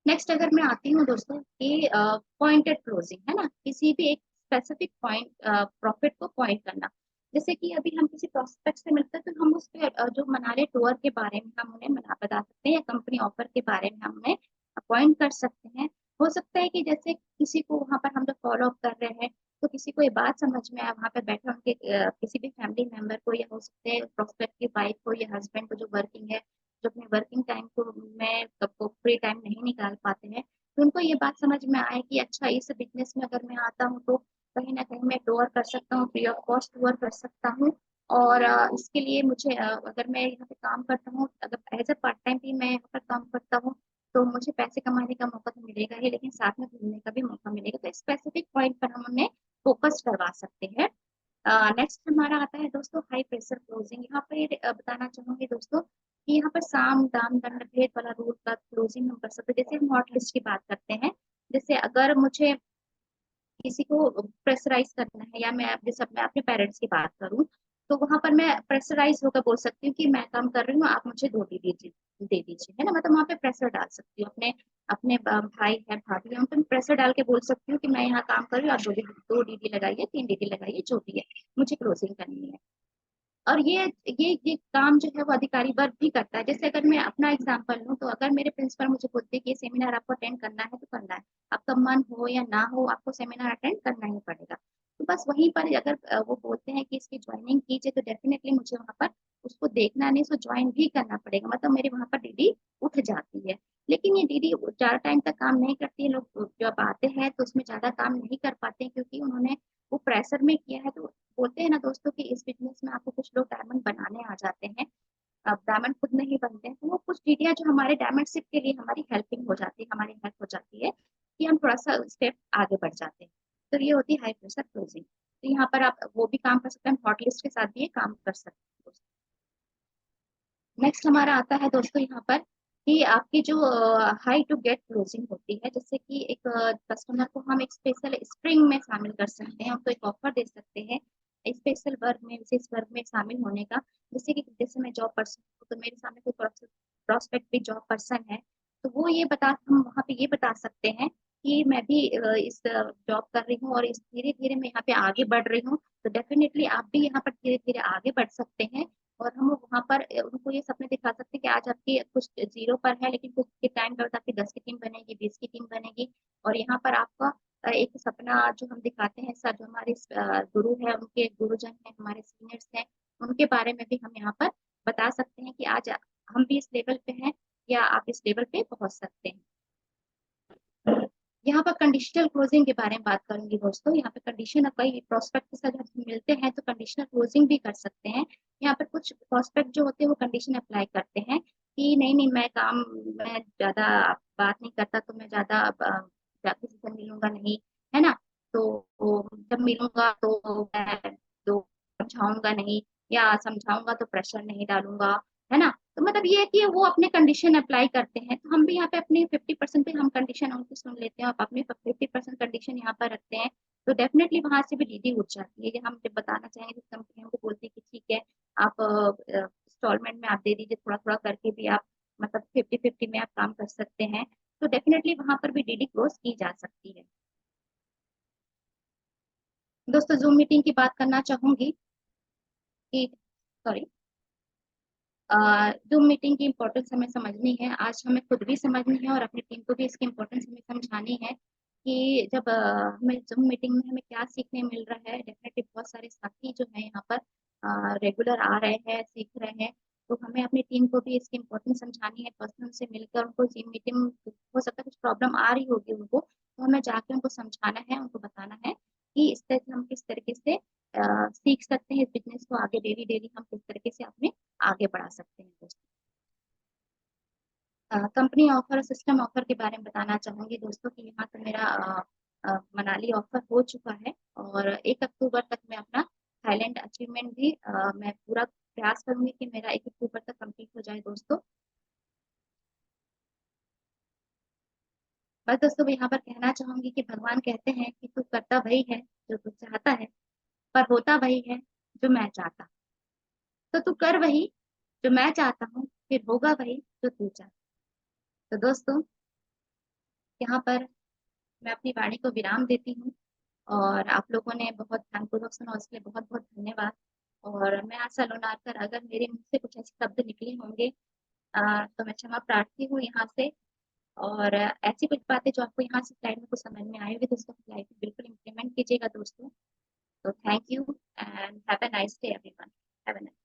नेक्स्ट अगर मैं आती हूँ दोस्तों कि पॉइंटेड क्लोजिंग है ना, किसी भी एक स्पेसिफिक पॉइंट प्रॉफिट को पॉइंट करना। जैसे कि अभी हम किसी प्रोस्पेक्ट से मिलते हैं तो हम उसके जो मनाली टूर के बारे में हम उन्हें बता सकते हैं, या कंपनी ऑफर के बारे में हम उन्हें अपॉइंट कर सकते हैं। हो सकता है कि जैसे किसी को वहां पर हम जब फॉलो अप कर रहे हैं तो किसी को ये बात समझ में आए वहां पर बैठे उनके किसी भी फैमिली मेंबर को, या हो सकते हैं प्रोस्पेक्ट की वाइफ को या हस्बैंड को जो वर्किंग है, जो अपने वर्किंग टाइम को में सबको फ्री टाइम नहीं निकाल पाते हैं, तो उनको ये बात समझ में आए कि अच्छा इस बिजनेस में अगर मैं आता हूँ तो कहीं ना कहीं मैं टूर कर सकता हूँ, फ्री ऑफ कॉस्ट टूर कर सकता हूँ। और इसके लिए मुझे अगर मैं यहाँ पे काम करता हूँ, अगर एज ए पार्ट टाइम भी मैं यहाँ पर काम करता हूँ, तो मुझे पैसे कमाने का मौका तो मिलेगा ही, लेकिन साथ में घूमने का भी मौका मिलेगा। तो स्पेसिफिक पॉइंट पर हम उन्हें फोकस करवा सकते हैं। नेक्स्ट हमारा आता है दोस्तों हाई प्रेशर क्लोजिंग। यहाँ पे बताना चाहूंगी दोस्तों कि यहाँ पर साम दाम दंड भेद वाला रूल का क्लोजिंग हम कर सकते हैं। जैसे हम हॉट लिस्ट की बात करते हैं, जैसे अगर मुझे किसी को प्रेशराइज करना है, या मैं जैसे मैं अपने पेरेंट्स की बात करूं, तो वहां पर मैं प्रेशराइज होकर बोल सकती हूँ कि मैं काम कर रही हूँ, आप मुझे दे दीजिए, है ना। मतलब वहां पे प्रेशर डाल सकती हूँ, अपने अपने भाई है भाभी है उन पर प्रेशर डाल के बोल सकती हूँ कि मैं यहाँ काम कर रही हूँ, आप दो डीडी लगाइए, 3 डीडी लगाइए, जो भी है, मुझे क्लोजिंग करनी है। और ये काम जो है वो अधिकारी वर्ग भी करता है। जैसे अगर मैं अपना एग्जांपल लूं, तो अगर मेरे प्रिंसिपल मुझे बोलते हैं कि सेमिनार आपको अटेंड करना है तो करना है, आपका मन हो या ना हो आपको सेमिनार अटेंड करना ही पड़ेगा। तो बस वहीं पर अगर वो बोलते हैं कि इसकी ज्वाइनिंग कीजिए, तो डेफिनेटली मुझे वहां पर उसको देखना नहीं, उसको ज्वाइन भी करना पड़ेगा। मतलब मेरी वहां पर डीडी उठ जाती है। लेकिन ये डीडी ज्यादा टाइम तक काम नहीं करती है, लोग जब आते हैं तो उसमें ज्यादा काम नहीं कर पाते हैं, क्योंकि उन्होंने वो प्रेशर में किया है। तो बोलते हैं ना दोस्तों कि इस बिजनेस में आपको कुछ लोग डायमंड बनाने आ जाते हैं, अब डायमंड खुद नहीं बनते हैं, तो वो कुछ चीटियां जो हमारे डायमंडशिप के लिए हमारी हेल्पिंग हो जाती है, हमारी हेल्प हो जाती है कि हम थोड़ा सा स्टेप आगे बढ़ जाते हैं। तो ये होती है हाई प्रेशर क्लोजिंग। तो यहाँ पर आप वो भी काम कर सकते हैं, हॉट लिस्ट के साथ भी ये काम कर सकते हैं। नेक्स्ट हमारा आता है दोस्तों यहाँ पर कि आपकी जो हाई टू गेट क्लोजिंग होती है। जैसे कि एक कस्टमर को हम एक स्पेशल स्प्रिंग में शामिल कर सकते हैं, उनको एक ऑफर दे सकते हैं स्पेशल वर्ग में, विशेष वर्ग में शामिल होने का। जैसे मैं जॉब पर्सन हूँ तो मेरे सामने कोई प्रोस्पेक्ट भी जॉब पर्सन है, तो वो हम वहाँ पे ये बता सकते हैं कि मैं भी इस जॉब कर रही हूँ और इस धीरे धीरे मैं यहाँ पे आगे बढ़ रही हूँ, तो डेफिनेटली आप भी यहाँ पर धीरे धीरे आगे बढ़ सकते हैं। और हम वहाँ पर उनको ये सपने दिखा सकते हैं कि आज आपकी कुछ 0 पर है, लेकिन कुछ के टाइम के बाद आपकी 10 की टीम बनेगी, 20 की टीम बनेगी। और यहाँ पर आपका एक सपना जो हम दिखाते हैं सर, जो हमारे गुरु है, उनके गुरुजन है, हमारे सीनियर्स हैं, उनके बारे में भी हम यहाँ पर बता सकते हैं कि आज हम भी इस लेवल पे हैं या आप इस लेवल पे पहुंच सकते हैं। यहाँ पर कंडीशनल क्लोजिंग के बारे में बात करूंगी दोस्तों। यहाँ पे कंडीशन, कई प्रोस्पेक्ट के साथ जब मिलते हैं तो कंडीशनल क्लोजिंग भी कर सकते हैं। यहाँ पर कुछ प्रोस्पेक्ट जो होते हैं वो कंडीशन अप्लाई करते हैं कि नहीं नहीं मैं ज्यादा बात नहीं करता, तो मैं ज्यादा किसी से मिलूंगा नहीं, है ना। तो जब मिलूंगा तो मैं तो समझाऊंगा नहीं, या समझाऊंगा तो प्रेशर नहीं डालूंगा, है ना। तो मतलब ये है कि वो अपने कंडीशन अप्लाई करते हैं, तो हम भी यहाँ पे अपने 50% पे हम कंडीशन उनकी सुन लेते हैं और अपने 50% कंडीशन यहाँ पर रखते हैं। तो डेफिनेटली वहां से भी डीडी उठ जाती है। ये हम जब बताना चाहेंगे तो कंपनियों को बोलते हैं कि ठीक है, आप इंस्टॉलमेंट में आप दे दीजिए, थोड़ा थोड़ा करके भी आप मतलब 50-50 में आप काम कर सकते हैं। तो डेफिनेटली वहां पर भी डीडी क्लोज की जा सकती है। दोस्तों जूम मीटिंग की बात करना चाहूंगी कि सॉरी, जूम मीटिंग की इम्पोर्टेंस हमें समझनी है, आज हमें खुद भी समझनी है और अपनी टीम को भी इसकी इम्पोर्टेंस हमें समझानी है कि जब हमें जूम मीटिंग में हमें क्या सीखने मिल रहा है। डेफिनेटली बहुत सारे साथी जो है यहाँ पर रेगुलर आ रहे हैं, सीख रहे हैं, तो हमें अपनी टीम को भी इसकी इम्पोर्टेंस समझानी है। पर्सनल से मिलकर उनको जूम मीटिंग, हो सकता है कुछ प्रॉब्लम आ रही होगी उनको, तो हमें जाके उनको समझाना है, उनको बताना है कि इस तरह से हम किस तरीके से सीख सकते हैं इस बिजनेस को आगे, डेली डेली हम किस तरीके से अपने आगे बढ़ा सकते हैं दोस्तों। कंपनी ऑफर और सिस्टम ऑफर के बारे में बताना चाहूंगी दोस्तों कि यहाँ तो मेरा मनाली ऑफर हो चुका है और 1 अक्टूबर तक मैं अपना थाईलैंड अचीवमेंट भी मैं पूरा प्रयास करूंगी कि मेरा 1 अक्टूबर तक कंप्लीट हो जाए दोस्तों। बस दोस्तों यहाँ पर कहना चाहूंगी कि भगवान कहते हैं कि तू करता वही है जो तू चाहता है, पर होता वही है जो मैं चाहता। तो तू कर वही जो मैं चाहता हूँ, फिर होगा वही जो तू चाहता। तो दोस्तों यहाँ पर मैं अपनी वाणी को विराम देती हूँ और आप लोगों ने बहुत ध्यानपूर्वक सुना, उसके लिए बहुत बहुत धन्यवाद। और मैं आशा लोनार कर, अगर मेरे मुंह से कुछ ऐसे शब्द निकले होंगे तो मैं क्षमा प्रार्थी हूँ यहाँ से। और ऐसी कुछ बातें जो आपको यहाँ से स्लाइड में कुछ समझ में आई होगी तो उसको लाइफ में बिल्कुल इम्प्लीमेंट कीजिएगा दोस्तों। तो thank you and have a nice day everyone. Have a nice